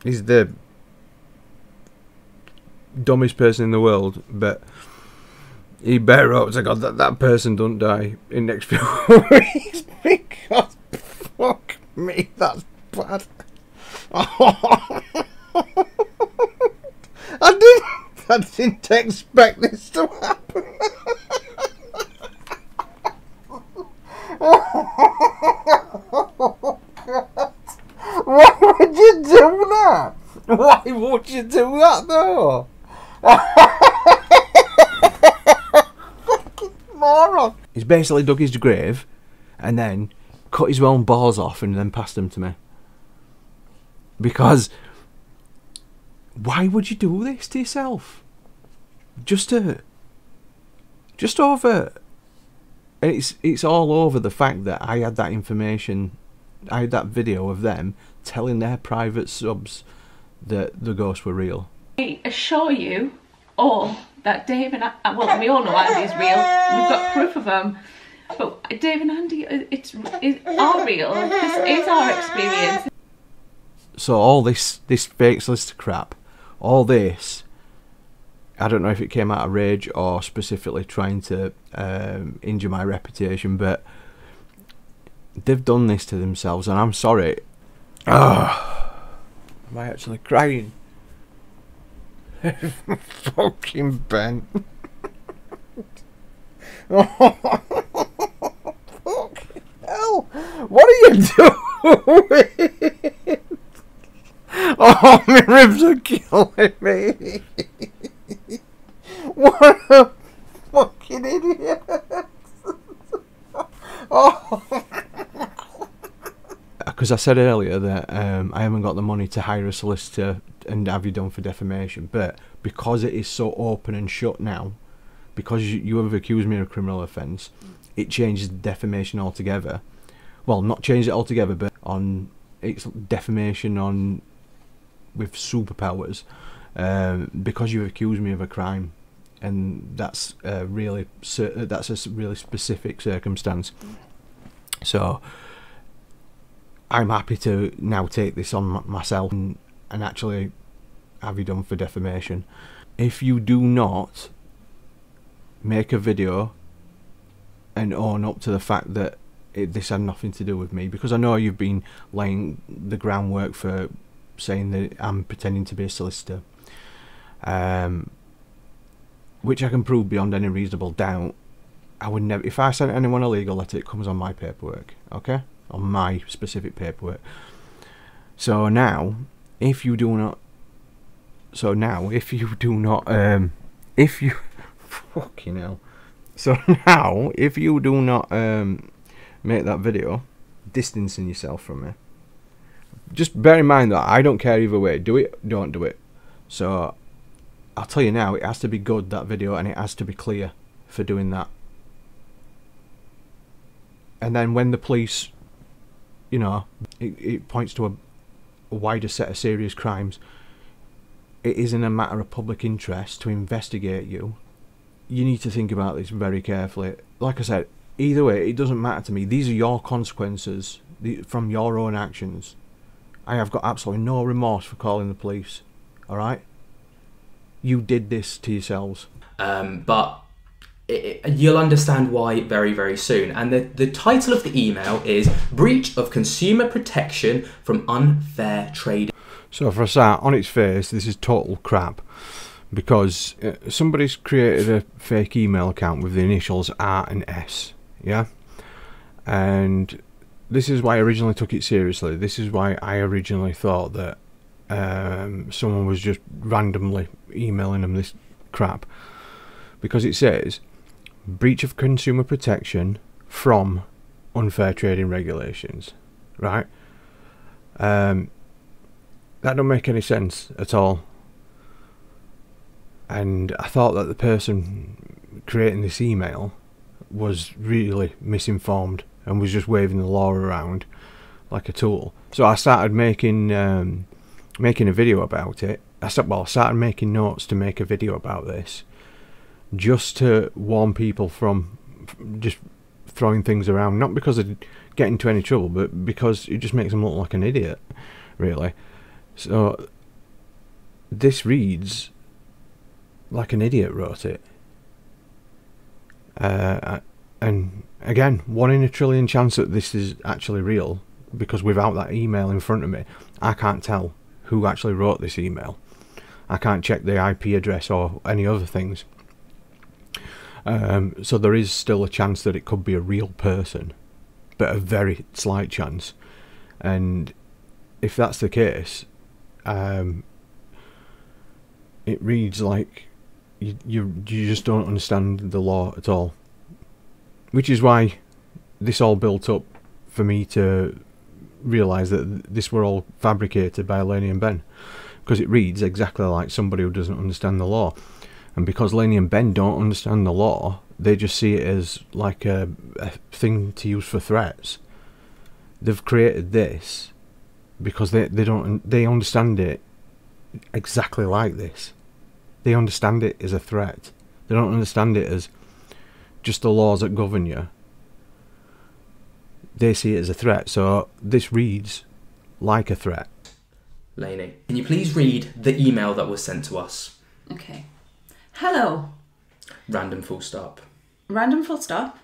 S1: he's the dumbest person in the world, but he better hope to God that that person don't die in the next few weeks, because fuck me, that's bad. I didn't expect this to happen. Oh, God. Why would you do that? Why would you do that though? Fucking moron. He's basically dug his grave and then cut his own balls off and then passed them to me. Because why would you do this to yourself? Just over And it's all over the fact that I had that information, I had that video of them telling their private subs that the ghosts were real.
S4: I assure you all that Dave and well, we all know Andy's real. We've got proof of them. But Dave and Andy are real. This is our experience.
S1: So all this fake solicitor crap, all this, I don't know if it came out of rage or specifically trying to injure my reputation, but they've done this to themselves, and I'm sorry. Am I actually crying? Fucking Ben. Fucking hell. What are you doing? Oh, my ribs are killing me. What a fucking idiot. Oh. Because I said earlier that I haven't got the money to hire a solicitor and have you done for defamation, but because it is so open and shut now, because you have accused me of a criminal offence, it changes the defamation altogether. Well, not change it altogether, but it's defamation on with superpowers, because you accuse me of a crime, and that's a really specific circumstance. So I'm happy to now take this on myself and actually have you done for defamation. If you do not make a video and own up to the fact that this had nothing to do with me, because I know you've been laying the groundwork for saying that I'm pretending to be a solicitor, which I can prove beyond any reasonable doubt. I would never, if I sent anyone a legal letter, it comes on my paperwork, okay? On my specific paperwork. So now, if you do not, fucking hell. So now, if you do not make that video, distancing yourself from me, just bear in mind that I don't care either way. Do it, don't do it. So I'll tell you now, it has to be good, that video, and it has to be clear for doing that. And then when the police, you know, it points to a wider set of serious crimes, it isn't a matter of public interest to investigate you. You need to think about this very carefully. Like I said, either way, it doesn't matter to me. These are your consequences from your own actions. I have got absolutely no remorse for calling the police. Alright? You did this to yourselves.
S2: But you'll understand why very, very soon. And the title of the email is Breach of Consumer Protection from Unfair Trading.
S1: So for a start, on its face, this is total crap. Because somebody's created a fake email account with the initials R and S. Yeah? And this is why I originally took it seriously. This is why I originally thought that someone was just randomly emailing them this crap. Because it says breach of consumer protection from unfair trading regulations, right? That don't make any sense at all. And I thought that the person creating this email was really misinformed and was just waving the law around like a tool. So I started making a video about it. I started making notes to make a video about this, just to warn people from just throwing things around, not because of getting into any trouble, but because it just makes them look like an idiot, really. So this reads like an idiot wrote it. And again, 1 in a trillion chance that this is actually real, because without that email in front of me, I can't tell who actually wrote this email. I can't check the IP address or any other things. So there is still a chance that it could be a real person, but a very slight chance. And if that's the case, it reads like you just don't understand the law at all. Which is why this all built up for me to realise that this were all fabricated by Lainey and Ben, because it reads exactly like somebody who doesn't understand the law. And because Lainey and Ben don't understand the law, they just see it as like a thing to use for threats. They've created this because they understand it exactly like this. They understand it as a threat. They don't understand it as just the laws that govern you. They see it as a threat, so this reads like a threat.
S2: Lainey, can you please read the email that was sent to us?
S3: Okay. Hello.
S2: Random full stop.
S3: Random full stop.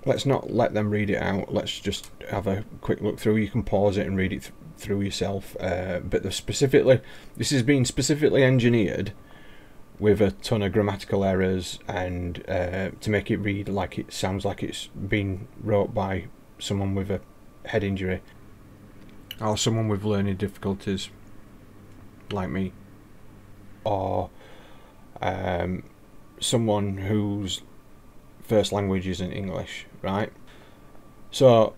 S1: Let's not let them read it out. Let's just have a quick look through. You can pause it and read it through yourself. But this has been specifically engineered with a ton of grammatical errors and to make it read like it sounds like it's been wrote by someone with a head injury or someone with learning difficulties like me, or someone whose first language isn't English, right? So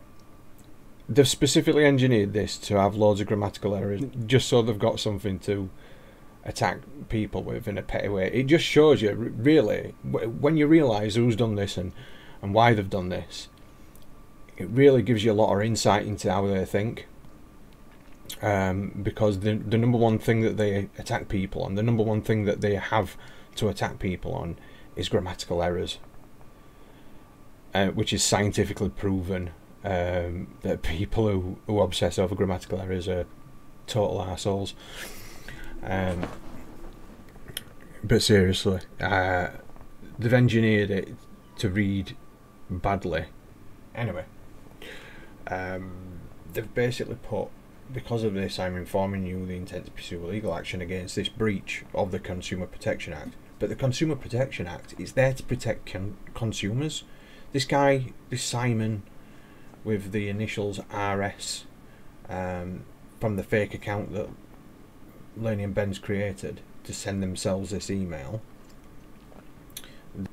S1: they've specifically engineered this to have loads of grammatical errors just so they've got something to attack people with in a petty way. It just shows you, really, when you realise who's done this and why they've done this, it really gives you a lot of insight into how they think. Because the number one thing that they attack people on, the number one thing that they have to attack people on, is grammatical errors. Which is scientifically proven, that people who obsess over grammatical errors are total arseholes. But seriously, they've engineered it to read badly. Anyway, they've basically put, because of this, I'm informing you the intent to pursue legal action against this breach of the Consumer Protection Act. But the Consumer Protection Act is there to protect consumers. This guy, this Simon, with the initials RS, from the fake account that Lainey and Ben's created to send themselves this email.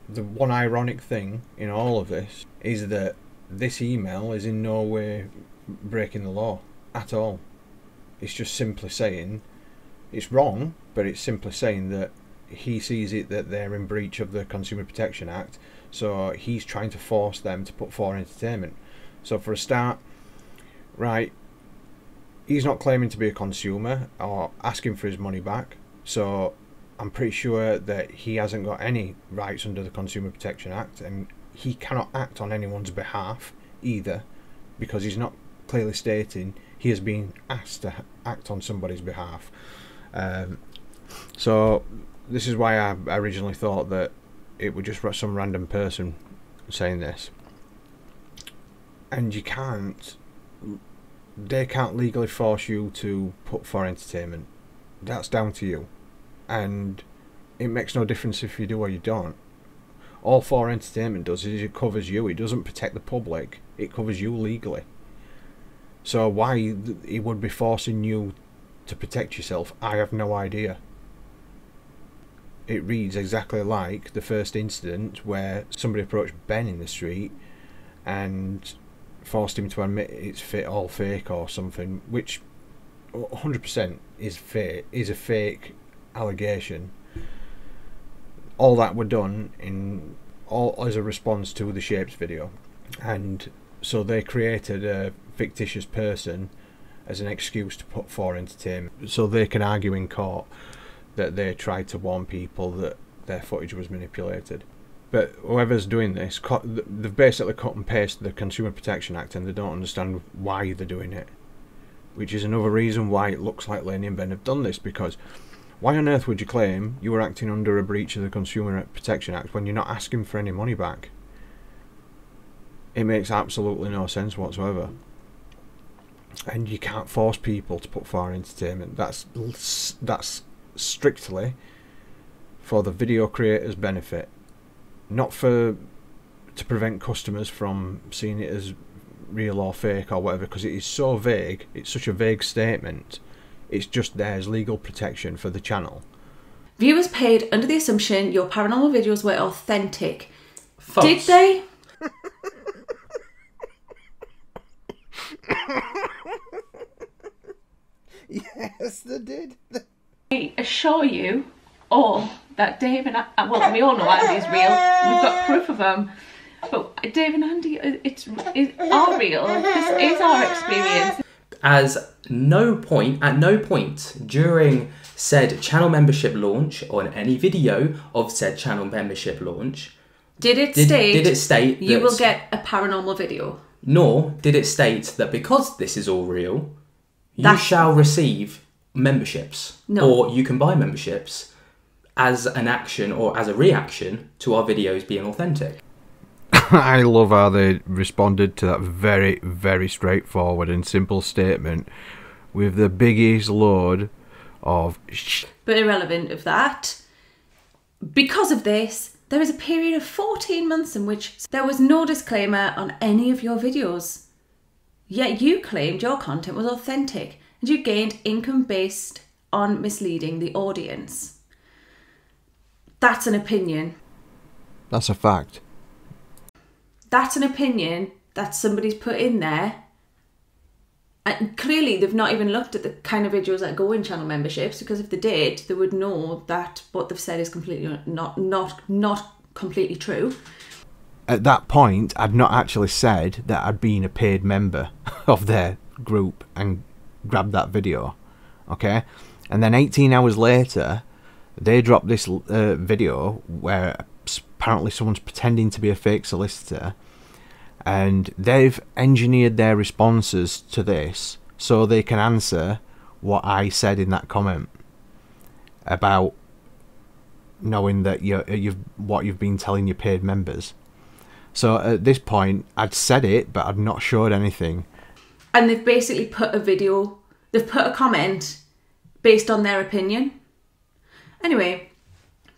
S1: The one ironic thing in all of this is that this email is in no way breaking the law at all. It's just simply saying it's wrong, but it's simply saying that he sees it that they're in breach of the Consumer Protection Act, so he's trying to force them to put for entertainment. So for a start, right, he's not claiming to be a consumer or asking for his money back, so I'm pretty sure that he hasn't got any rights under the Consumer Protection Act, and he cannot act on anyone's behalf either, because he's not clearly stating he has been asked to act on somebody's behalf. So this is why I originally thought that it was just some random person saying this. And they can't legally force you to put for entertainment. That's down to you. And it makes no difference if you do or you don't. All for entertainment does is it covers you. It doesn't protect the public. It covers you legally. So why it would be forcing you to protect yourself, I have no idea. It reads exactly like the first incident where somebody approached Ben in the street and forced him to admit it's all fake or something, which 100% is fake, is a fake allegation. All that were done as a response to the Shapes video, and so they created a fictitious person as an excuse to put for entertainment, so they can argue in court that they tried to warn people that their footage was manipulated. But whoever's doing this, they've basically cut and pasted the Consumer Protection Act, and they don't understand why they're doing it, which is another reason why it looks like Lainey and Ben have done this, because why on earth would you claim you were acting under a breach of the Consumer Protection Act when you're not asking for any money back? It makes absolutely no sense whatsoever. And you can't force people to put for entertainment. That's strictly for the video creator's benefit, not to prevent customers from seeing it as real or fake or whatever, because it is so vague. It's such a vague statement. It's just there as legal protection for the channel.
S3: Viewers paid under the assumption your paranormal videos were authentic.
S2: False.
S3: Did they?
S1: Yes, they did.
S4: I assure you, or that Dave and well, we all know Andy's real. We've got proof of them. But Dave and Andy, are real. This is our experience.
S2: At no point during said channel membership launch or in any video of said channel membership launch
S3: did it state you
S2: that,
S3: will get a paranormal video.
S2: Nor did it state that because this is all real, you shall receive memberships.
S3: No.
S2: Or you can buy memberships as an action or as a reaction to our videos being authentic.
S1: I love how they responded to that very, very straightforward and simple statement with the biggest load of
S3: But irrelevant of that, because of this, there is a period of 14 months in which there was no disclaimer on any of your videos. Yet you claimed your content was authentic and you gained income based on misleading the audience. That's an opinion.
S1: That's a fact.
S3: That's an opinion that somebody's put in there. And clearly they've not even looked at the kind of videos that go in channel memberships, because if they did, they would know that what they've said is completely not completely true.
S1: At that point, I'd not actually said that I'd been a paid member of their group and grabbed that video, okay? And then 18 hours later, they dropped this video where apparently someone's pretending to be a fake solicitor, and they've engineered their responses to this so they can answer what I said in that comment about knowing that what you've been telling your paid members. So at this point, I'd said it, but I'd not showed anything.
S3: And they've basically put a video, they've put a comment based on their opinion. Anyway,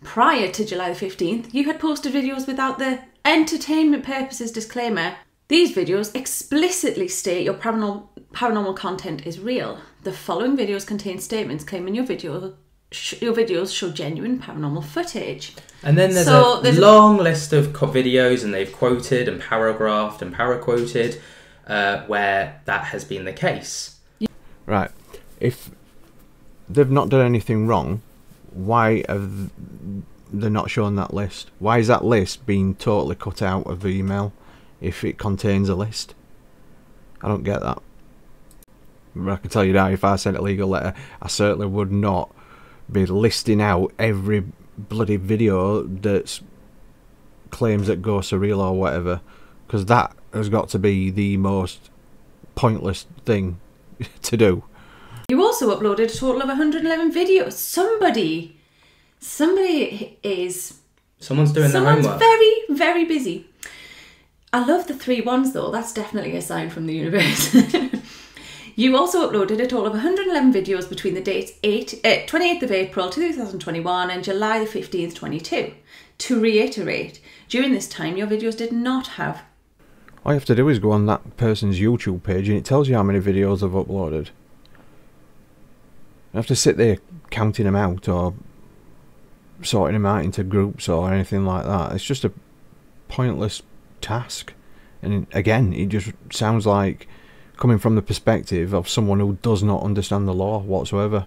S3: prior to July the 15th, you had posted videos without the entertainment purposes disclaimer. These videos explicitly state your paranormal content is real. The following videos contain statements claiming your videos show genuine paranormal footage.
S2: And then there's a long list of videos, and they've quoted and paragraphed and paraquoted where that has been the case.
S1: Right. If they've not done anything wrong, why have they not shown that list? Why is that list being totally cut out of the email if it contains a list? I don't get that. I can tell you now, if I sent a legal letter, I certainly would not be listing out every bloody video that claims that ghosts are real or whatever, because that has got to be the most pointless thing to do.
S3: You also uploaded a total of 111 videos. Someone's doing their homework. Very, very busy. I love the 3 ones though. That's definitely a sign from the universe. You also uploaded a total of 111 videos between the dates 28th of April 2021 and July the 15th, 22. To reiterate, during this time your videos did not have...
S1: All you have to do is go on that person's YouTube page and it tells you how many videos they've uploaded. You have to sit there counting them out or sorting them out into groups or anything like that. It's just a pointless task. And again, it just sounds like coming from the perspective of someone who does not understand the law whatsoever.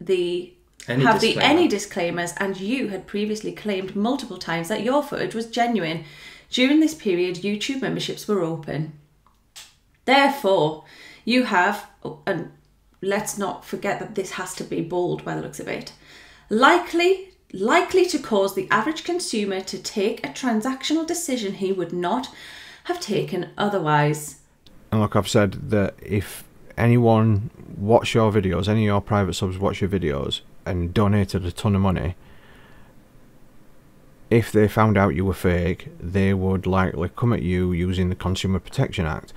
S3: Any disclaimers, and you had previously claimed multiple times that your footage was genuine. During this period, YouTube memberships were open. Therefore, you have, and let's not forget that this has to be bold by the looks of it, likely to cause the average consumer to take a transactional decision he would not have taken otherwise.
S1: And like I've said, that if anyone watched your videos, any of your private subs watch your videos and donated a ton of money, if they found out you were fake, they would likely come at you using the Consumer Protection Act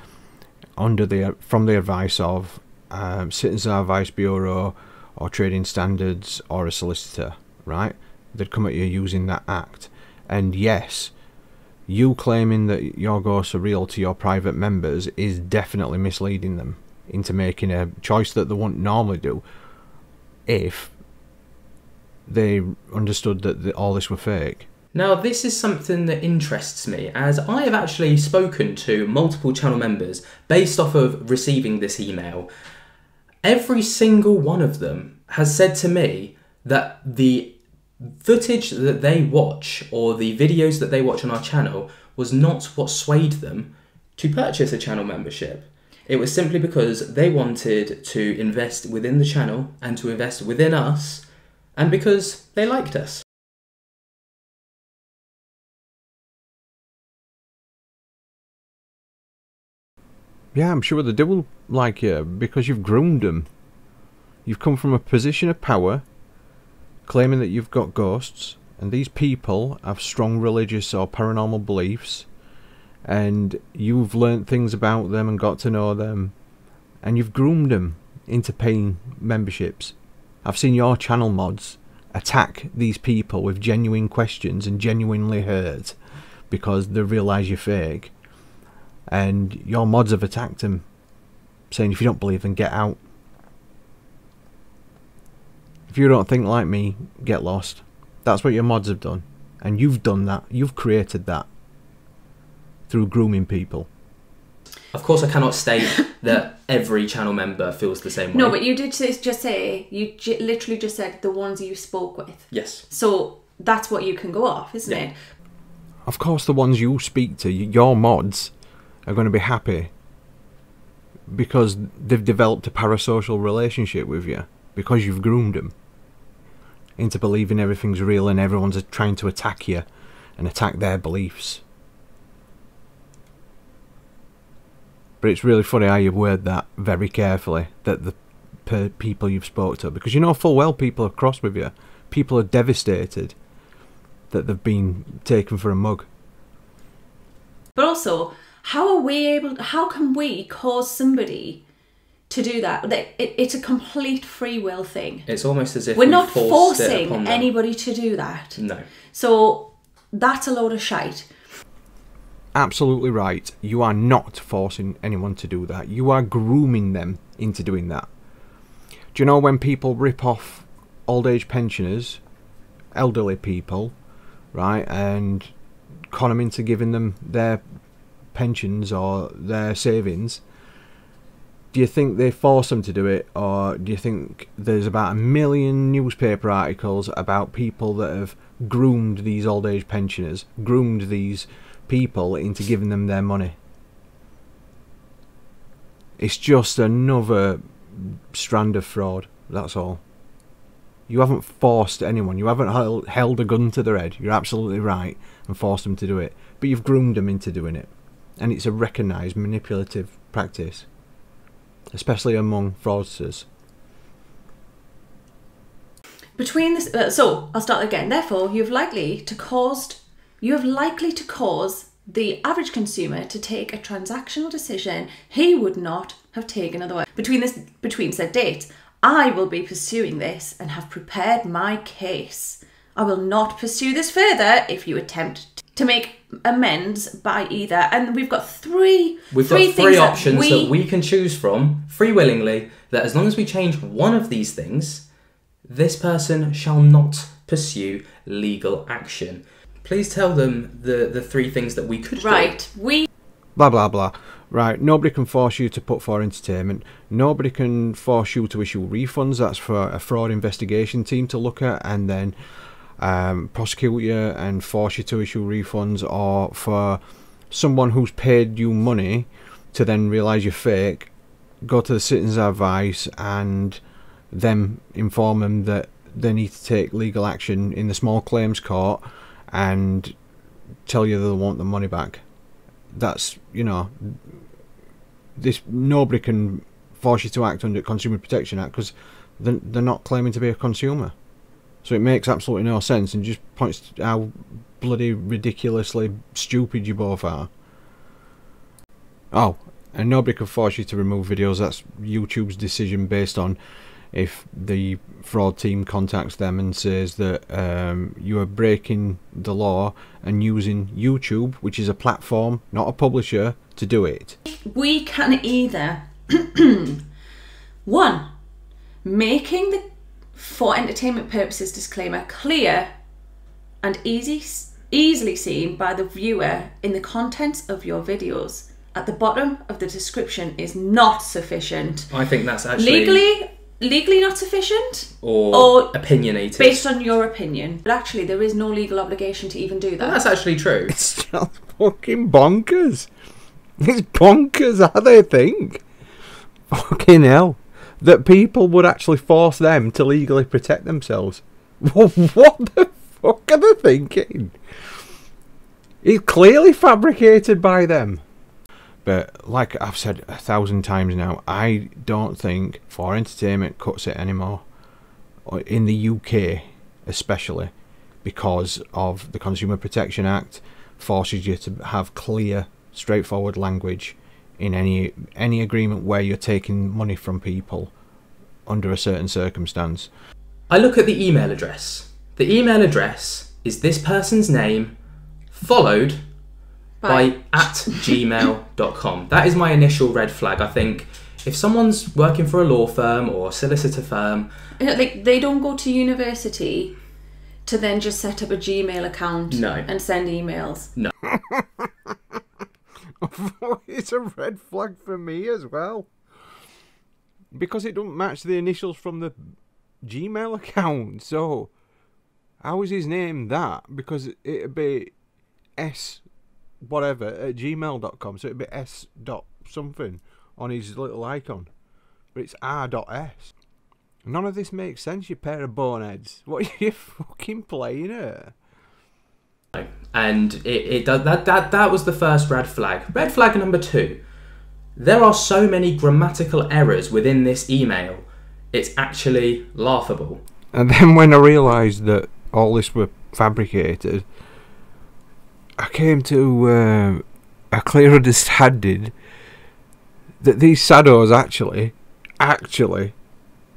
S1: from the advice of Citizens Advice Bureau or Trading Standards or a solicitor, right? They'd come at you using that act. And yes, you claiming that your ghosts are real to your private members is definitely misleading them into making a choice that they wouldn't normally do if they understood that all this were fake.
S2: Now, this is something that interests me, as I have actually spoken to multiple channel members based off of receiving this email. Every single one of them has said to me that the footage that they watch or the videos that they watch on our channel was not what swayed them to purchase a channel membership. It was simply because they wanted to invest within the channel and to invest within us, and because they liked us.
S1: Yeah, I'm sure they do like you because you've groomed them. You've come from a position of power, claiming that you've got ghosts, and these people have strong religious or paranormal beliefs, and you've learnt things about them and got to know them, and you've groomed them into paying memberships. I've seen your channel mods attack these people with genuine questions and genuinely hurt because they realise you're fake, and your mods have attacked them, saying if you don't believe then get out. If you don't think like me, get lost. That's what your mods have done, and you've done that. You've created that through grooming people.
S2: Of course, I cannot state that every channel member feels the same way.
S3: No, but you did just say, you literally just said the ones you spoke with.
S2: Yes.
S3: So that's what you can go off, isn't it?
S1: Of course, the ones you speak to, your mods, are going to be happy because they've developed a parasocial relationship with you, because you've groomed them into believing everything's real and everyone's trying to attack you and attack their beliefs. But it's really funny how you word that very carefully, that the people you've spoke to, because you know full well people are cross with you. People are devastated that they've been taken for a mug.
S3: But also, how can we cause somebody to do that? It's a complete free will thing.
S2: It's almost as if
S3: we're not
S2: forced it
S3: forcing
S2: upon them.
S3: anybody to do that.
S2: No.
S3: So that's a load of shite.
S1: Absolutely right. You are not forcing anyone to do that. You are grooming them into doing that. Do you know when people rip off old age pensioners, elderly people, right, and con them into giving them their pensions or their savings? Do you think they force them to do it, or do you think there's about 1 million newspaper articles about people that have groomed these old age pensioners, groomed these people into giving them their money? It's just another strand of fraud, that's all. You haven't forced anyone, you haven't held a gun to their head, you're absolutely right, and forced them to do it, but you've groomed them into doing it, and it's a recognised manipulative practice, especially among fraudsters.
S3: Between this, so I'll start again. Therefore, you have likely to cause the average consumer to take a transactional decision he would not have taken otherwise. Between said dates, I will be pursuing this and have prepared my case. I will not pursue this further if you attempt to make amends by either. And we've got three
S2: options that we can choose from free willingly, that as long as we change one of these things, this person shall not pursue legal action. Please tell them the 3 things that we could do.
S3: Right,
S1: Blah blah blah. Right, nobody can force you to put for entertainment. Nobody can force you to issue refunds. That's for a fraud investigation team to look at and then prosecute you and force you to issue refunds, or for someone who's paid you money to then realise you're fake, go to the citizens' advice and them inform them that they need to take legal action in the small claims court and tell you they want the money back. That's, you know, nobody can force you to act under Consumer Protection Act because they're not claiming to be a consumer. So it makes absolutely no sense and just points to how bloody ridiculously stupid you both are. Oh, and nobody can force you to remove videos. That's YouTube's decision based on if the fraud team contacts them and says that you are breaking the law and using YouTube, which is a platform, not a publisher, to do it.
S3: We can either 1. Making the for entertainment purposes disclaimer clear and easily seen by the viewer in the contents of your videos. At the bottom of the description is not sufficient.
S2: I think that's actually...
S3: Legally, legally not sufficient
S2: or opinionated.
S3: Based on your opinion. But actually, there is no legal obligation to even do that.
S2: Well, that's actually true.
S1: It's just fucking bonkers. It's bonkers how they think. Fucking hell. That people would actually force them to legally protect themselves. What the fuck are they thinking? It's clearly fabricated by them. But like I've said 1,000 times now, I don't think for entertainment cuts it anymore. In the UK especially, because of the Consumer Protection Act forces you to have clear, straightforward language in any agreement where you're taking money from people under a certain circumstance.
S2: I look at the email address. The email address is this person's name followed by @gmail.com. That is my initial red flag. I think if someone's working for a law firm or a solicitor firm...
S3: Like, they don't go to university to then just set up a Gmail account and send emails.
S2: No.
S1: It's a red flag for me as well. Because it don't match the initials from the Gmail account. So, how is his name that? Because it'd be S whatever at gmail.com. So it'd be S dot something on his little icon. But it's R.S. None of this makes sense, you pair of boneheads. What are you fucking playing at?
S2: And it does that was the first red flag. Red flag number 2. There are so many grammatical errors within this email. It's actually laughable.
S1: And then when I realised that all this were fabricated, I came to a clear understanding that these saddos actually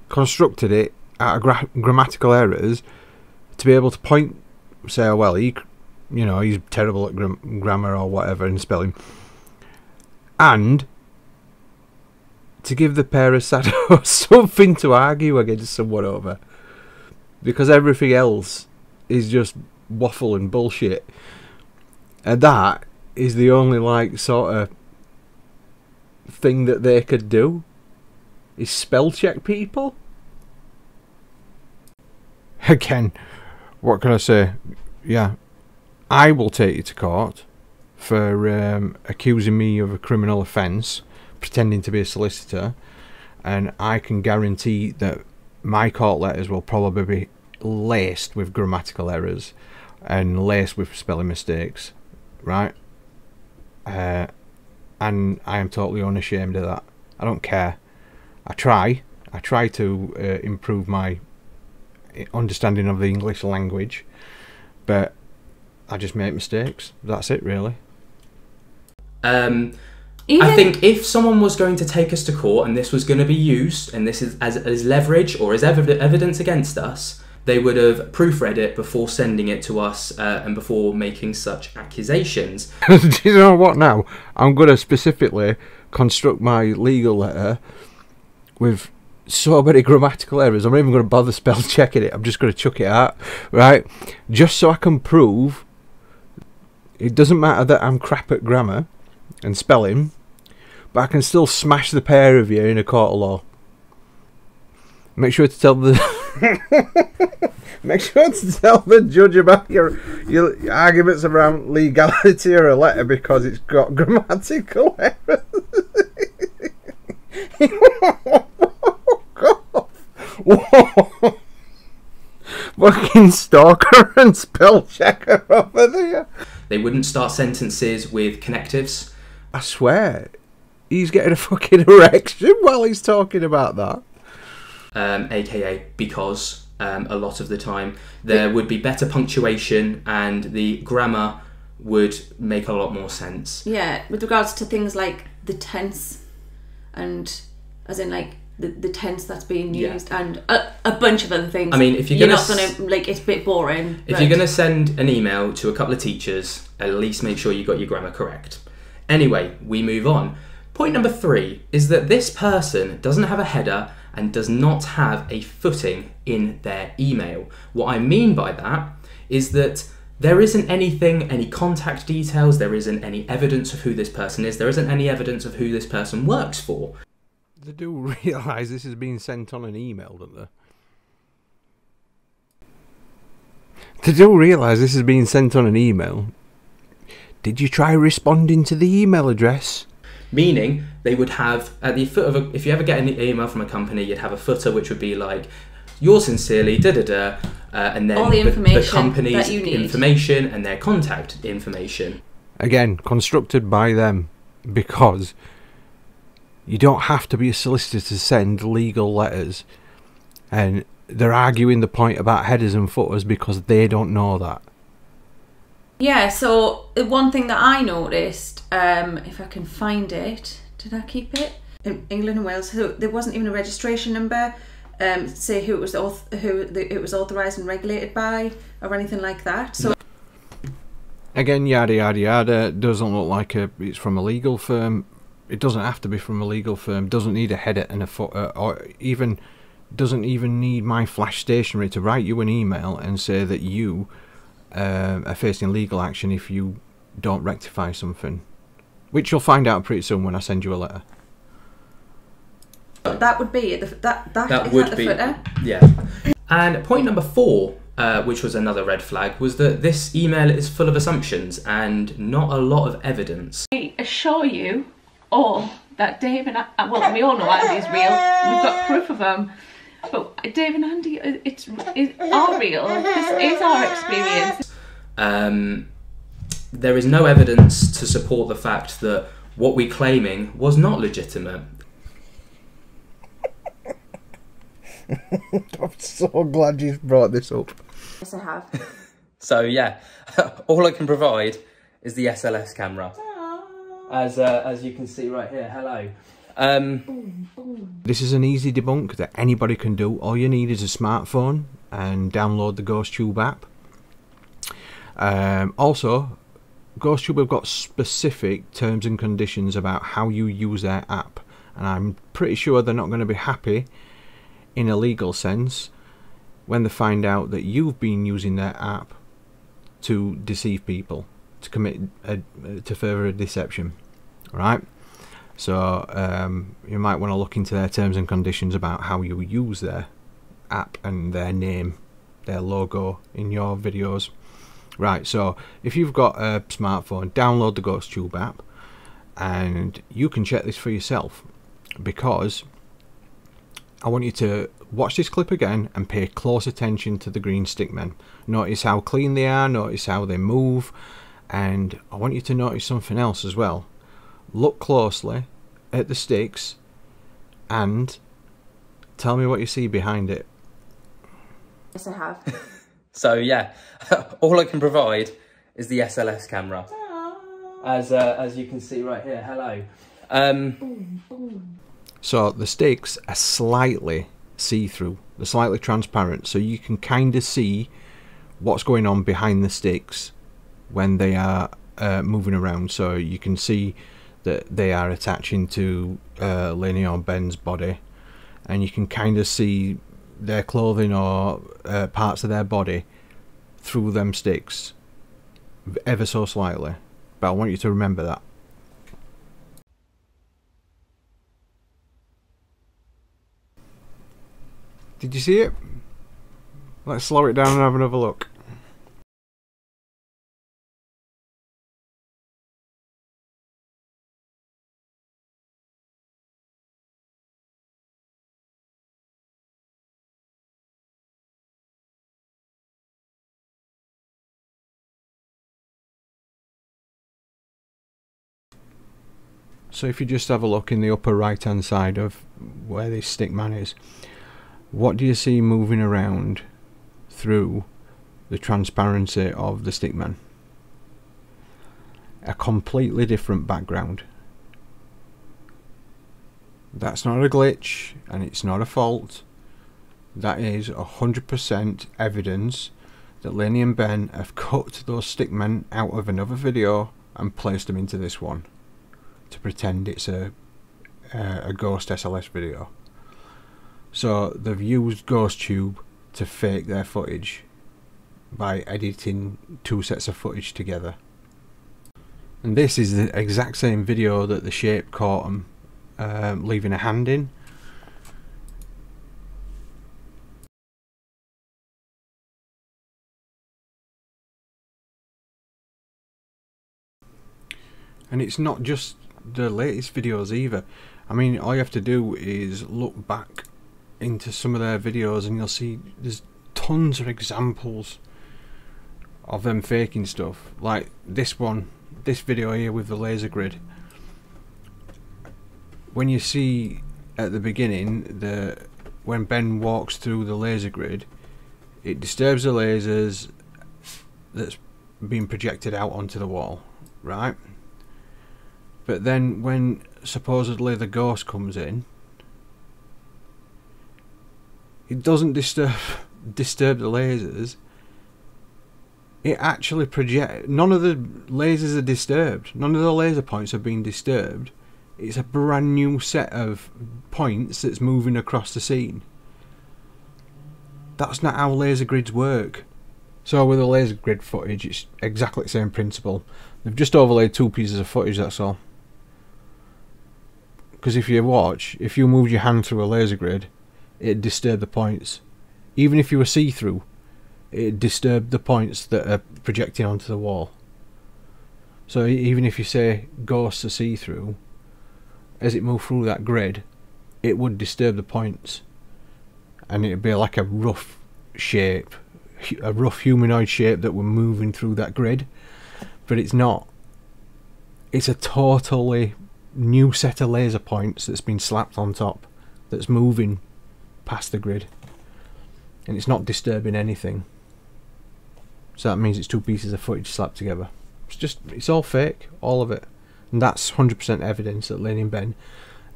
S1: constructed it out of grammatical errors to be able to point, say, oh, well, he's terrible at grammar or whatever and spelling, and to give the pair of saddos something to argue against someone over, because everything else is just waffle and bullshit, and that is the only sort of thing that they could do is spell check people. Again, what can I say? Yeah, I will take you to court for accusing me of a criminal offence, pretending to be a solicitor, and I can guarantee that my court letters will probably be laced with grammatical errors and laced with spelling mistakes, right? And I am totally unashamed of that. I don't care. I try to improve my understanding of the English language, but I just make mistakes. That's it, really.
S2: I think if someone was going to take us to court and this was going to be used, and this is as leverage or as evidence against us, they would have proofread it before sending it to us and before making such accusations.
S1: Do you know what now? I'm going to specifically construct my legal letter with so many grammatical errors. I'm not even going to bother spell checking it. I'm just going to chuck it out, right? Just so I can prove it doesn't matter that I'm crap at grammar and spelling, but I can still smash the pair of you in a court of law. Make sure to tell the judge about your arguments around legality or a letter because it's got grammatical errors. Whoa. Fucking stalker and spell checker over there.
S2: They wouldn't start sentences with connectives.
S1: I swear, he's getting a fucking erection while he's talking about that.
S2: AKA because a lot of the time there would be better punctuation and the grammar would make a lot more sense.
S3: Yeah, with regards to things like the tense, and as in like the tense that's being used, and a bunch of other things.
S2: I mean, if
S3: you're not going to, like, it's a bit boring.
S2: If you're going to send an email to a couple of teachers, at least make sure you got your grammar correct. Anyway, we move on. Point number 3 is that this person doesn't have a header and does not have a footing in their email. What I mean by that is that there isn't anything, any contact details, there isn't any evidence of who this person is, there isn't any evidence of who this person works for.
S1: They do realise this is being sent on an email, don't they? They do realise this is being sent on an email. Did you try responding to the email address?
S2: Meaning, they would have at the foot of if you ever get an email from a company, you'd have a footer which would be like, "Yours sincerely, da da da," and then
S3: all the information
S2: the company's
S3: that you need.
S2: information and their contact information.
S1: Again, constructed by them, because you don't have to be a solicitor to send legal letters, and they're arguing the point about headers and footers because they don't know that.
S3: Yeah, so the one thing that I noticed, if I can find it, did I keep it? In England and Wales, so there wasn't even a registration number, say who it was authorised and regulated by, or anything like that. So
S1: again, yada yada yada. Doesn't look like it's from a legal firm. It doesn't have to be from a legal firm. Doesn't need a header and a footer, or even doesn't even need my flash stationery to write you an email and say that you are facing legal action if you don't rectify something, which you'll find out pretty soon when I send you a letter.
S3: that would be it. That
S2: would
S3: the
S2: be
S3: footer.
S2: Yeah. And point number 4, which was another red flag, was that this email is full of assumptions and not a lot of evidence.
S4: I assure you all that Dave and well, we all know Andy's real. We've got proof of them. But Dave and Andy, are real. This is our experience.
S2: There is no evidence to support the fact that what we're claiming was not legitimate.
S1: I'm so glad you brought this up.
S3: Yes, I have.
S2: So yeah, all I can provide is the SLS camera, as you can see right here. Hello.
S1: This is an easy debunk that anybody can do. All you need is a smartphone and download the GhostTube app. Also, GhostTube have got specific terms and conditions about how you use their app, and I'm pretty sure they're not going to be happy in a legal sense when they find out that you've been using their app to deceive people, to commit to further a deception. Right? So you might want to look into their terms and conditions about how you use their app and their name, their logo in your videos. Right, so if you've got a smartphone, download the GhostTube app and you can check this for yourself, because I want you to watch this clip again and pay close attention to the green stickmen. Notice how clean they are, notice how they move, and I want you to notice something else as well. Look closely at the sticks and tell me what you see behind it.
S3: Yes, I have.
S2: So yeah, all I can provide is the SLS camera, as you can see right here. Hello.
S1: So the sticks are slightly see-through, they're slightly transparent, so you can kind of see what's going on behind the sticks when they are moving around. So you can see that they are attaching to Lainey or Ben's body, and you can kind of see their clothing or parts of their body through them sticks ever so slightly, but I want you to remember that. Did you see it? Let's slow it down and have another look. So if you just have a look in the upper right hand side of where this stick man is, what do you see moving around through the transparency of the stick man? A completely different background. That's not a glitch and it's not a fault. That is 100% evidence that Lainey and Ben have cut those stick men out of another video and placed them into this one to pretend it's a ghost SLS video. So they've used GhostTube to fake their footage by editing 2 sets of footage together. And this is the exact same video that the Shape caught them leaving a hand in. And it's not just the latest videos either. I mean, all you have to do is look back into some of their videos and you'll see there's tons of examples of them faking stuff. Like this video here with the laser grid. When you see at the beginning, when Ben walks through the laser grid, it disturbs the lasers that's being projected out onto the wall, right? But then when supposedly the ghost comes in, it doesn't disturb the lasers. It actually projects. None of the lasers are disturbed. None of the laser points are being disturbed. It's a brand new set of points that's moving across the scene. That's not how laser grids work. So with the laser grid footage, it's exactly the same principle. They've just overlaid 2 pieces of footage, that's all. Because if you moved your hand through a laser grid, it'd disturb the points. Even if you were see-through, it'd disturb the points that are projecting onto the wall. So even if you say ghosts are see-through, as it moved through that grid, it would disturb the points. And it'd be like a rough shape, a rough humanoid shape that were moving through that grid. But it's not. It's a totally new set of laser points that's been slapped on top, that's moving past the grid, and it's not disturbing anything. So that means it's 2 pieces of footage slapped together. It's all fake, all of it. And that's 100% evidence that Lainey and Ben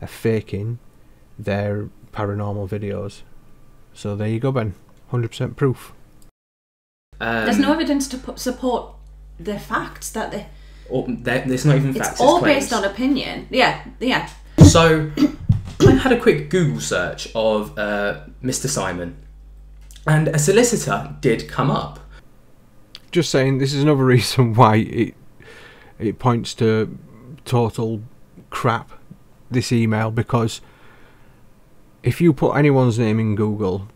S1: are faking their paranormal videos. So there you go, Ben. 100% proof.
S3: There's no evidence to support the facts that they...
S2: It's not even facts.
S3: It's all based on opinion. Yeah.
S2: So I had a quick Google search of Mr. Simon, and a solicitor did come up.
S1: Just saying, this is another reason why it points to total crap, this email, because if you put anyone's name in Google,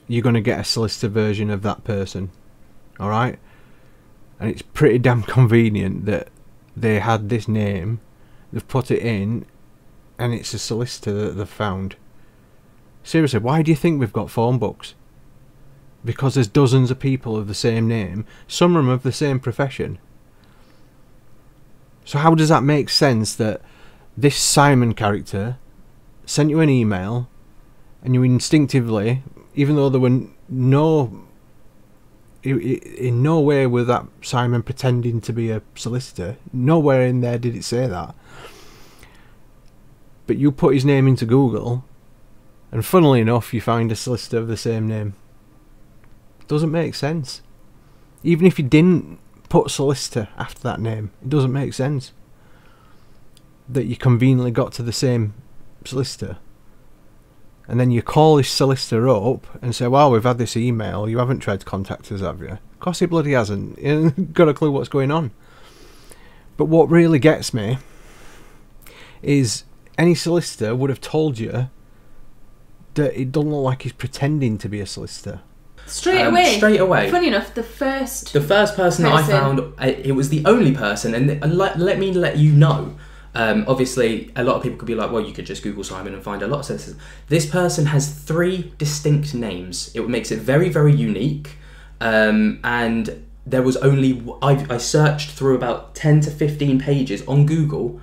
S1: you're going to get a solicitor version of that person. Alright? And it's pretty damn convenient that they had this name, they've put it in, and it's a solicitor that they've found. Seriously, why do you think we've got phone books? Because there's dozens of people of the same name, some of them of the same profession. So how does that make sense that this Simon character sent you an email and you instinctively, even though there were in no way was that Simon pretending to be a solicitor, nowhere in there did it say that, but you put his name into Google and funnily enough you find a solicitor of the same name. Doesn't make sense. Even if you didn't put solicitor after that name, it doesn't make sense that you conveniently got to the same solicitor. And then you call this solicitor up and say, well, we've had this email, you haven't tried to contact us, have you? Of course he bloody hasn't. He hasn't got a clue what's going on. But what really gets me is any solicitor would have told you that it doesn't look like he's pretending to be a solicitor.
S3: Straight away. Funny enough, the first
S2: person that I found, it was the only person, and let me let you know. Obviously, a lot of people could be like, well, you could just Google Simon and find a lot of solicitors. This person has 3 distinct names. It makes it very, very unique. And there was only, I searched through about 10 to 15 pages on Google,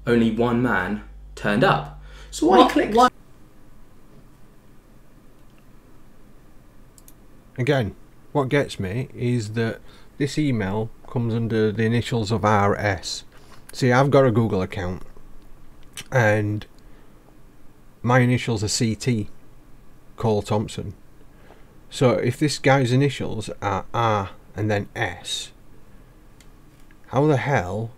S2: only one man turned up. So I clicked.
S1: Again, what gets me is that this email comes under the initials of RS. See, I've got a Google account and my initials are CT, Cole Thompson. So if this guy's initials are R and then S, how the hell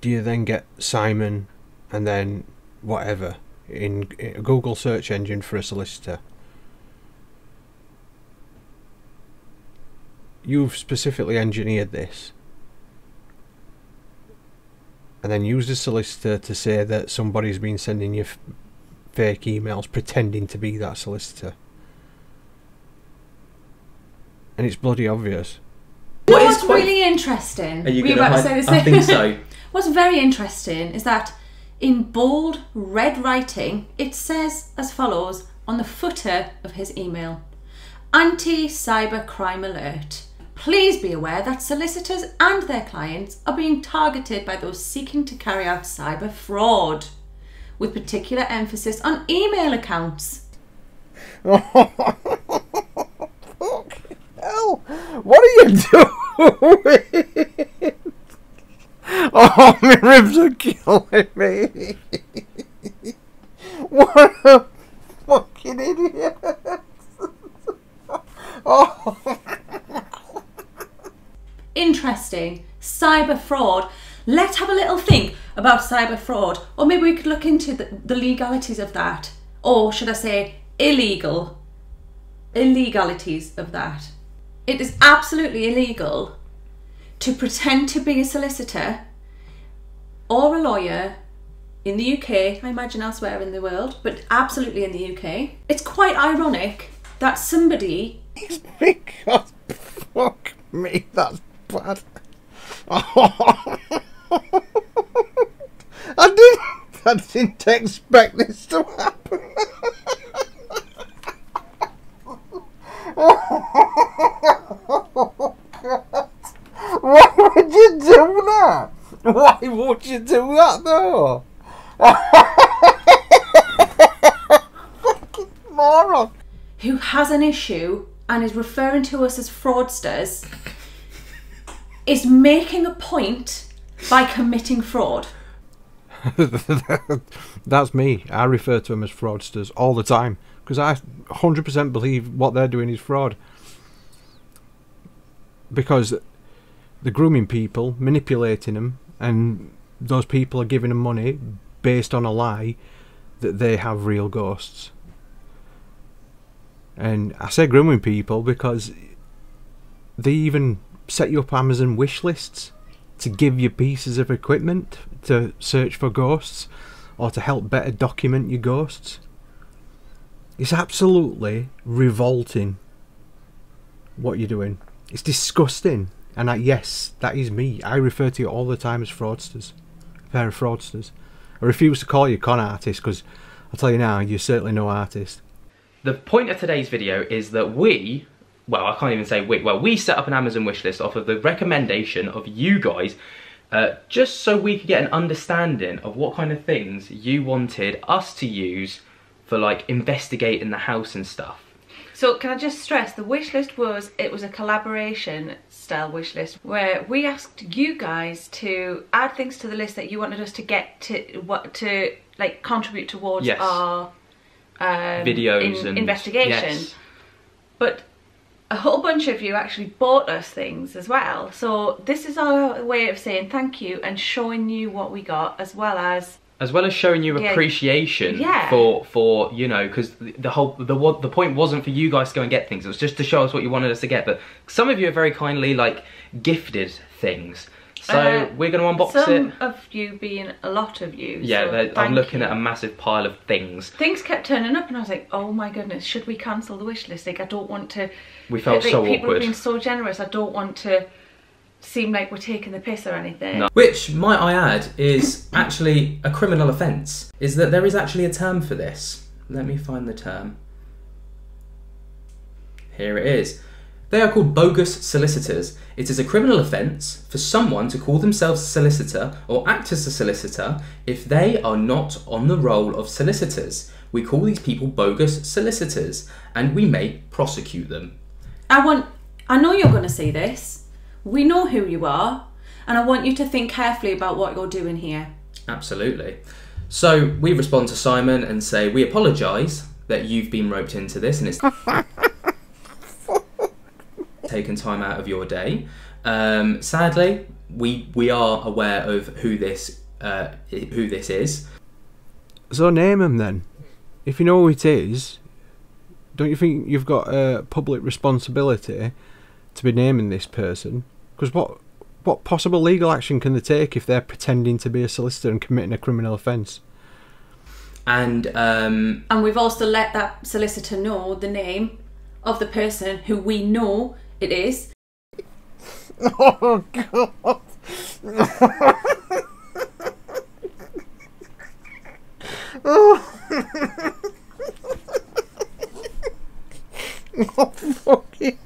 S1: do you then get Simon and then whatever in a Google search engine for a solicitor? You've specifically engineered this. and then use the solicitor to say that somebody's been sending you fake emails pretending to be that solicitor. And it's bloody obvious.
S3: What's really interesting?
S2: Are you
S3: Were you
S2: going
S3: about
S2: to
S3: to say the
S2: I
S3: same?
S2: think so.
S3: What's very interesting is that in bold red writing, it says as follows on the footer of his email: Anti-cyber crime alert. Please be aware that solicitors and their clients are being targeted by those seeking to carry out cyber fraud, with particular emphasis on email accounts.
S1: Hell, what are you doing? Oh, my ribs are killing me. What a fucking idiot. Oh.
S3: Interesting. Cyber fraud. Let's have a little think about cyber fraud. Or maybe we could look into the legalities of that. Or should I say illegalities of that. It is absolutely illegal to pretend to be a solicitor or a lawyer in the UK, I imagine elsewhere in the world, but absolutely in the UK. It's quite ironic that somebody...
S1: It's because... Fuck me, that's bad. Oh. I didn't expect this to happen. Why would you do that? Why would you do that though? Fucking moron.
S3: who has an issue and is referring to us as fraudsters is making a point by committing fraud.
S1: That's me. I refer to them as fraudsters all the time because I 100% believe what they're doing is fraud. Because they're grooming people, manipulating them, and those people are giving them money based on a lie that they have real ghosts. And I say grooming people because they even set you up Amazon wish lists to give you pieces of equipment to search for ghosts or to help better document your ghosts. It's absolutely revolting what you're doing. It's disgusting. And yes, that is me. I refer to you all the time as fraudsters. A pair of fraudsters. I refuse to call you con artist because I'll tell you now, you're certainly no artist.
S2: The point of today's video is that we set up an Amazon wishlist off of the recommendation of you guys, just so we could get an understanding of what kind of things you wanted us to use for like investigating the house and stuff.
S4: So can I just stress, the wish list was a collaboration style wish list where we asked you guys to add things to the list that you wanted us to get to like contribute towards our
S2: videos and
S4: investigation.
S2: Yes.
S4: But a whole bunch of you actually bought us things as well. So this is our way of saying thank you and showing you what we got, as well as showing you appreciation for you know, because the point wasn't for you guys to go and get things. It was just to show us what you wanted us to get. But some of you are very kindly like gifted things. So we're going to unbox it. Some of you being a lot of you.
S2: Yeah,
S4: so
S2: I'm looking at a massive pile of things.
S4: Things kept turning up and I was like, oh my goodness, should we cancel the wish list? Like, I don't want to...
S2: We felt so
S4: people
S2: awkward.
S4: have been so generous, I don't want to seem like we're taking the piss or anything.
S2: No. Which, might I add, is actually a criminal offence. Is that there is actually a term for this. Let me find the term. Here it is. They are called bogus solicitors. It is a criminal offence for someone to call themselves a solicitor or act as a solicitor if they are not on the roll of solicitors. We call these people bogus solicitors and we may prosecute them.
S3: I know you're going to see this. We know who you are, and I want you to think carefully about what you're doing here.
S2: Absolutely. So we respond to Simon and say, we apologise that you've been roped into this and it's taken time out of your day. Sadly, we are aware of who this is.
S1: So name him then. If you know who it is, don't you think you've got a public responsibility to be naming this person? Because what possible legal action can they take if they're pretending to be a solicitor and committing a criminal offence?
S2: And
S3: we've also let that solicitor know the name of the person who we know it is.
S1: Oh God! Oh, fucking.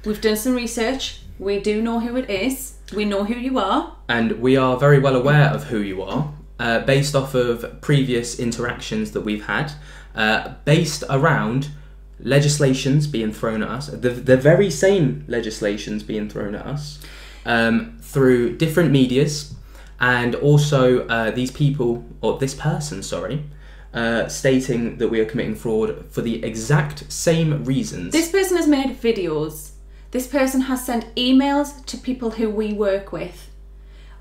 S3: We've done some research. We do know who it is. We know who you are.
S2: And we are very well aware of who you are, based off of previous interactions that we've had, based around legislations being thrown at us, the very same legislations being thrown at us, through different medias, and also these people, or this person, sorry, stating that we are committing fraud for the exact same reasons.
S3: This person has made videos. This person has sent emails to people who we work with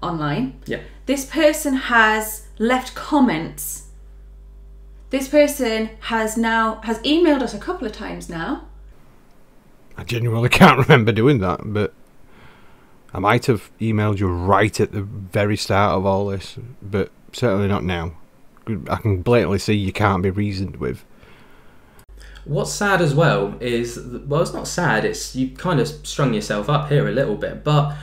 S3: online.
S2: Yeah.
S3: This person has left comments. This person has emailed us a couple of times now.
S1: I genuinely can't remember doing that, but I might have emailed you right at the very start of all this, but certainly not now. I can blatantly see you can't be reasoned with.
S2: What's sad as well is, well, it's not sad, it's you kind of strung yourself up here a little bit, but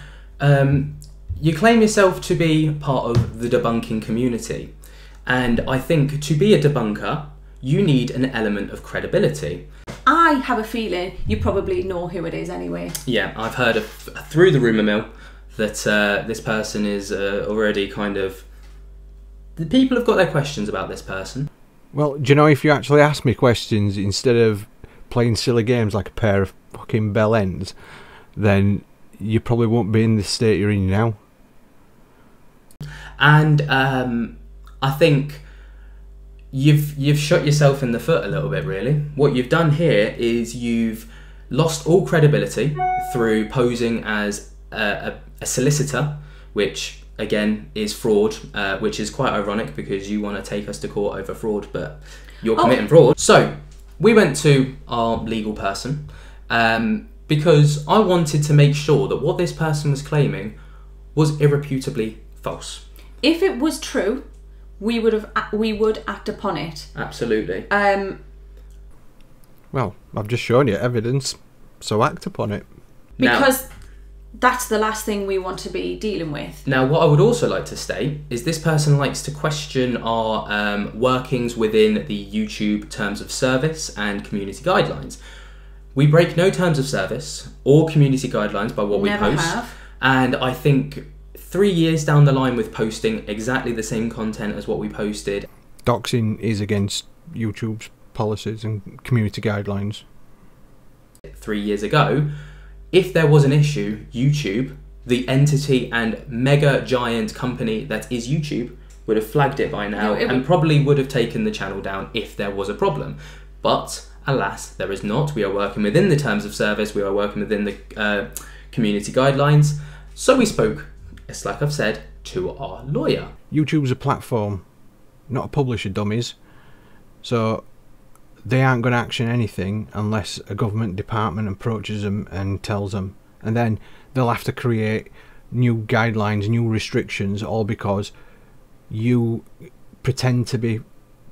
S2: you claim yourself to be part of the debunking community. And I think to be a debunker, you need an element of credibility.
S3: I have a feeling you probably know who it is anyway.
S2: Yeah, I've heard through the rumour mill that this person is already kind of... The people have got their questions about this person.
S1: Well, do you know, if you actually ask me questions instead of playing silly games like a pair of fucking bell ends, then you probably won't be in the state you're in now.
S2: And I think you've shot yourself in the foot a little bit, really. What you've done here is you've lost all credibility through posing as a solicitor, which again is fraud, which is quite ironic because you want to take us to court over fraud, but you're committing fraud. So we went to our legal person because I wanted to make sure that what this person was claiming was irrefutably false.
S3: If it was true, we would act upon it.
S2: Absolutely.
S1: Well, I've just shown you evidence, so act upon it.
S3: Because that's the last thing we want to be dealing with.
S2: Now, what I would also like to state is this person likes to question our workings within the YouTube terms of service and community guidelines. We break no terms of service or community guidelines by what we post.
S3: Have.
S2: And I think 3 years down the line with posting exactly the same content as what we posted.
S1: Doxing is against YouTube's policies and community guidelines.
S2: 3 years ago, if there was an issue, YouTube, the entity and mega giant company that is YouTube, would have flagged it by now and probably would have taken the channel down if there was a problem. But alas, there is not. We are working within the terms of service. We are working within the community guidelines. So we spoke, it's like I've said, to our lawyer.
S1: YouTube's a platform, not a publisher, dummies. So they aren't going to action anything unless a government department approaches them and tells them. And then they'll have to create new guidelines, new restrictions, all because you pretend to be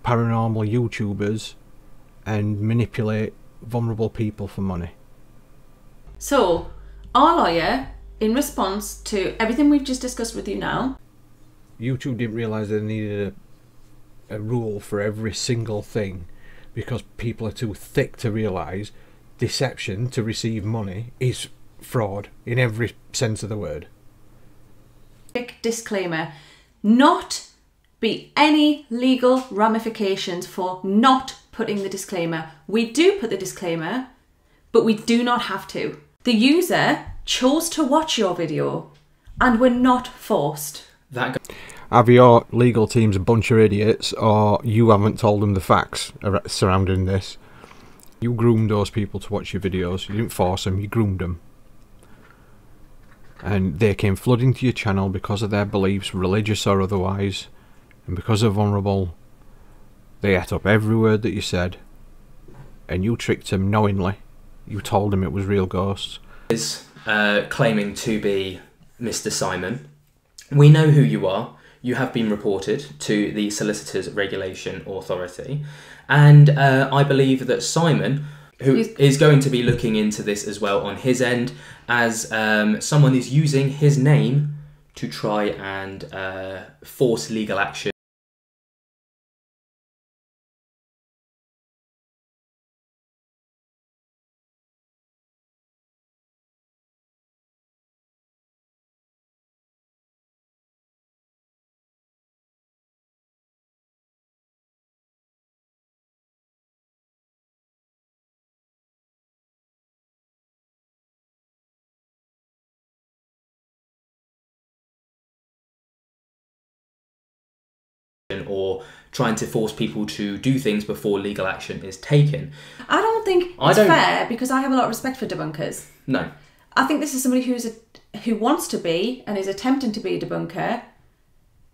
S1: paranormal YouTubers and manipulate vulnerable people for money.
S3: So, our lawyer, in response to everything we've just discussed with you now...
S1: YouTube didn't realise they needed a rule for every single thing, because people are too thick to realise deception to receive money is fraud in every sense of the word.
S3: Disclaimer, not be any legal ramifications for not putting the disclaimer. We do put the disclaimer, but we do not have to. The user chose to watch your video and we're not forced.
S1: Either your legal team's a bunch of idiots or you haven't told them the facts surrounding this. You groomed those people to watch your videos. You didn't force them, you groomed them. And they came flooding to your channel because of their beliefs, religious or otherwise. And because they're vulnerable, they ate up every word that you said. And you tricked them knowingly. You told them it was real ghosts.
S2: Is claiming to be Mr. Simon, we know who you are. You have been reported to the Solicitors Regulation Authority, and I believe that Simon, who is going to be looking into this as well on his end, as someone is using his name to try and force legal action. Or trying to force people to do things before legal action is taken.
S3: I don't think it's fair, because I have a lot of respect for debunkers.
S2: No.
S3: I think this is somebody who wants to be and is attempting to be a debunker,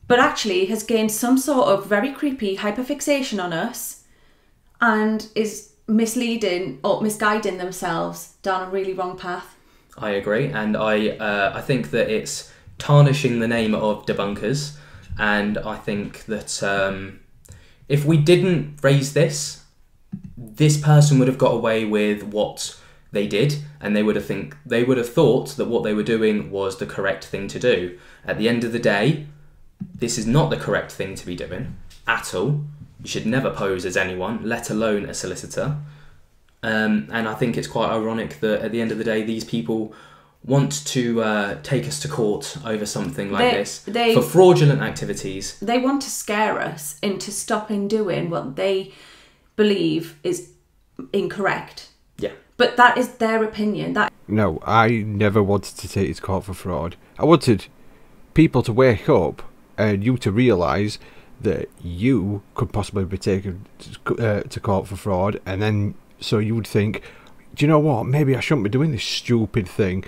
S3: but actually has gained some sort of very creepy hyperfixation on us and is misleading or misguiding themselves down a really wrong path.
S2: I agree, and I think that it's tarnishing the name of debunkers. And I think that if we didn't raise this, this person would have got away with what they did, and they would have thought that what they were doing was the correct thing to do. At the end of the day, this is not the correct thing to be doing at all. You should never pose as anyone, let alone a solicitor. And I think it's quite ironic that at the end of the day, these people want to take us to court over something like this for fraudulent activities. They
S3: want to scare us into stopping doing what they believe is incorrect.
S2: Yeah.
S3: But that is their opinion.
S1: No, I never wanted to take it to court for fraud. I wanted people to wake up and you to realise that you could possibly be taken to court for fraud, and then so you would think, do you know what, maybe I shouldn't be doing this stupid thing.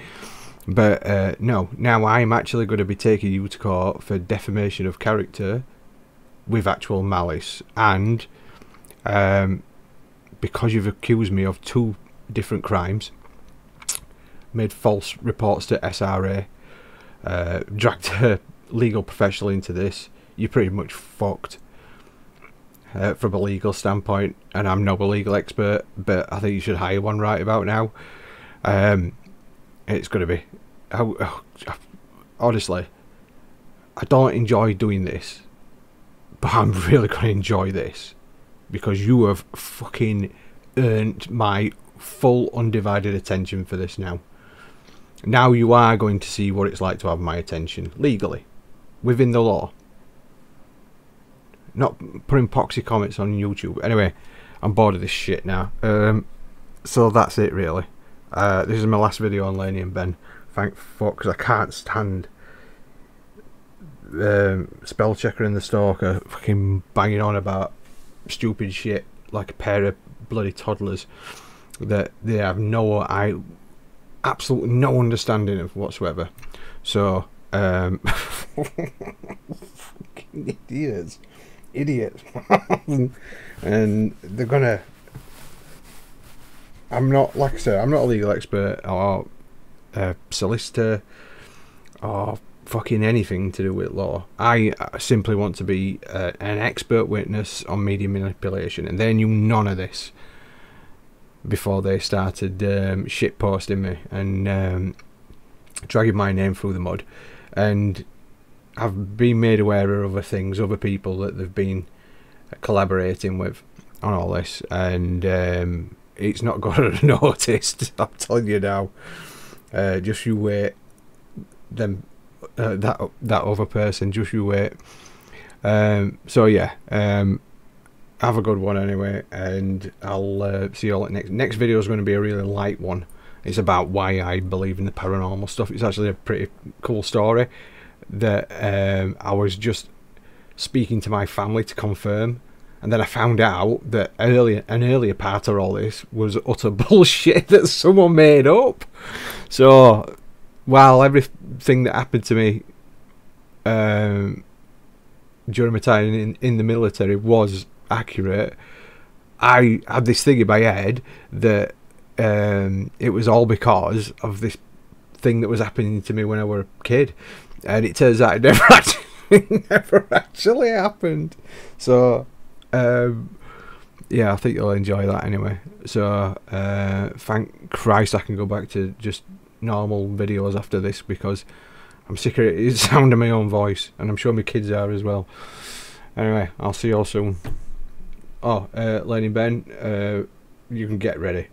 S1: But no, now I'm actually going to be taking you to court for defamation of character with actual malice, and because you've accused me of 2 different crimes, made false reports to SRA, dragged a legal professional into this, you're pretty much fucked from a legal standpoint. And I'm not a legal expert, but I think you should hire one right about now. It's going to be... honestly, I don't enjoy doing this, but I'm really going to enjoy this, because you have fucking earned my full undivided attention for this now. Now you are going to see what it's like to have my attention, legally, within the law. Not putting poxy comments on YouTube. Anyway, I'm bored of this shit now. So that's it, really. This is my last video on Lainey and Ben. Thank fuck, because I can't stand spell checker and the stalker fucking banging on about stupid shit like a pair of bloody toddlers that they have absolutely no understanding of whatsoever. So fucking idiots and they're gonna... I'm not, like I said, I'm not a legal expert or a solicitor or fucking anything to do with law. I simply want to be an expert witness on media manipulation, and they knew none of this before they started shit posting me and dragging my name through the mud. And I've been made aware of other things, other people that they've been collaborating with on all this, and it's not gone unnoticed. I'm telling you now. Just you wait. Them that other person. Just you wait. So yeah. Have a good one anyway, and I'll see you all at next video. Is going to be a really light one. It's about why I believe in the paranormal stuff. It's actually a pretty cool story that I was just speaking to my family to confirm, and then I found out that an earlier part of all this was utter bullshit that someone made up. So while everything that happened to me during my time in the military was accurate, I had this thing in my head that it was all because of this thing that was happening to me when I were a kid, and it turns out it never actually, it never actually happened. So yeah, I think you'll enjoy that anyway. So thank Christ I can go back to just normal videos after this, because I'm sick of it sounding my own voice, and I'm sure my kids are as well. Anyway, I'll see you all soon. Oh, Lainey Ben, you can get ready.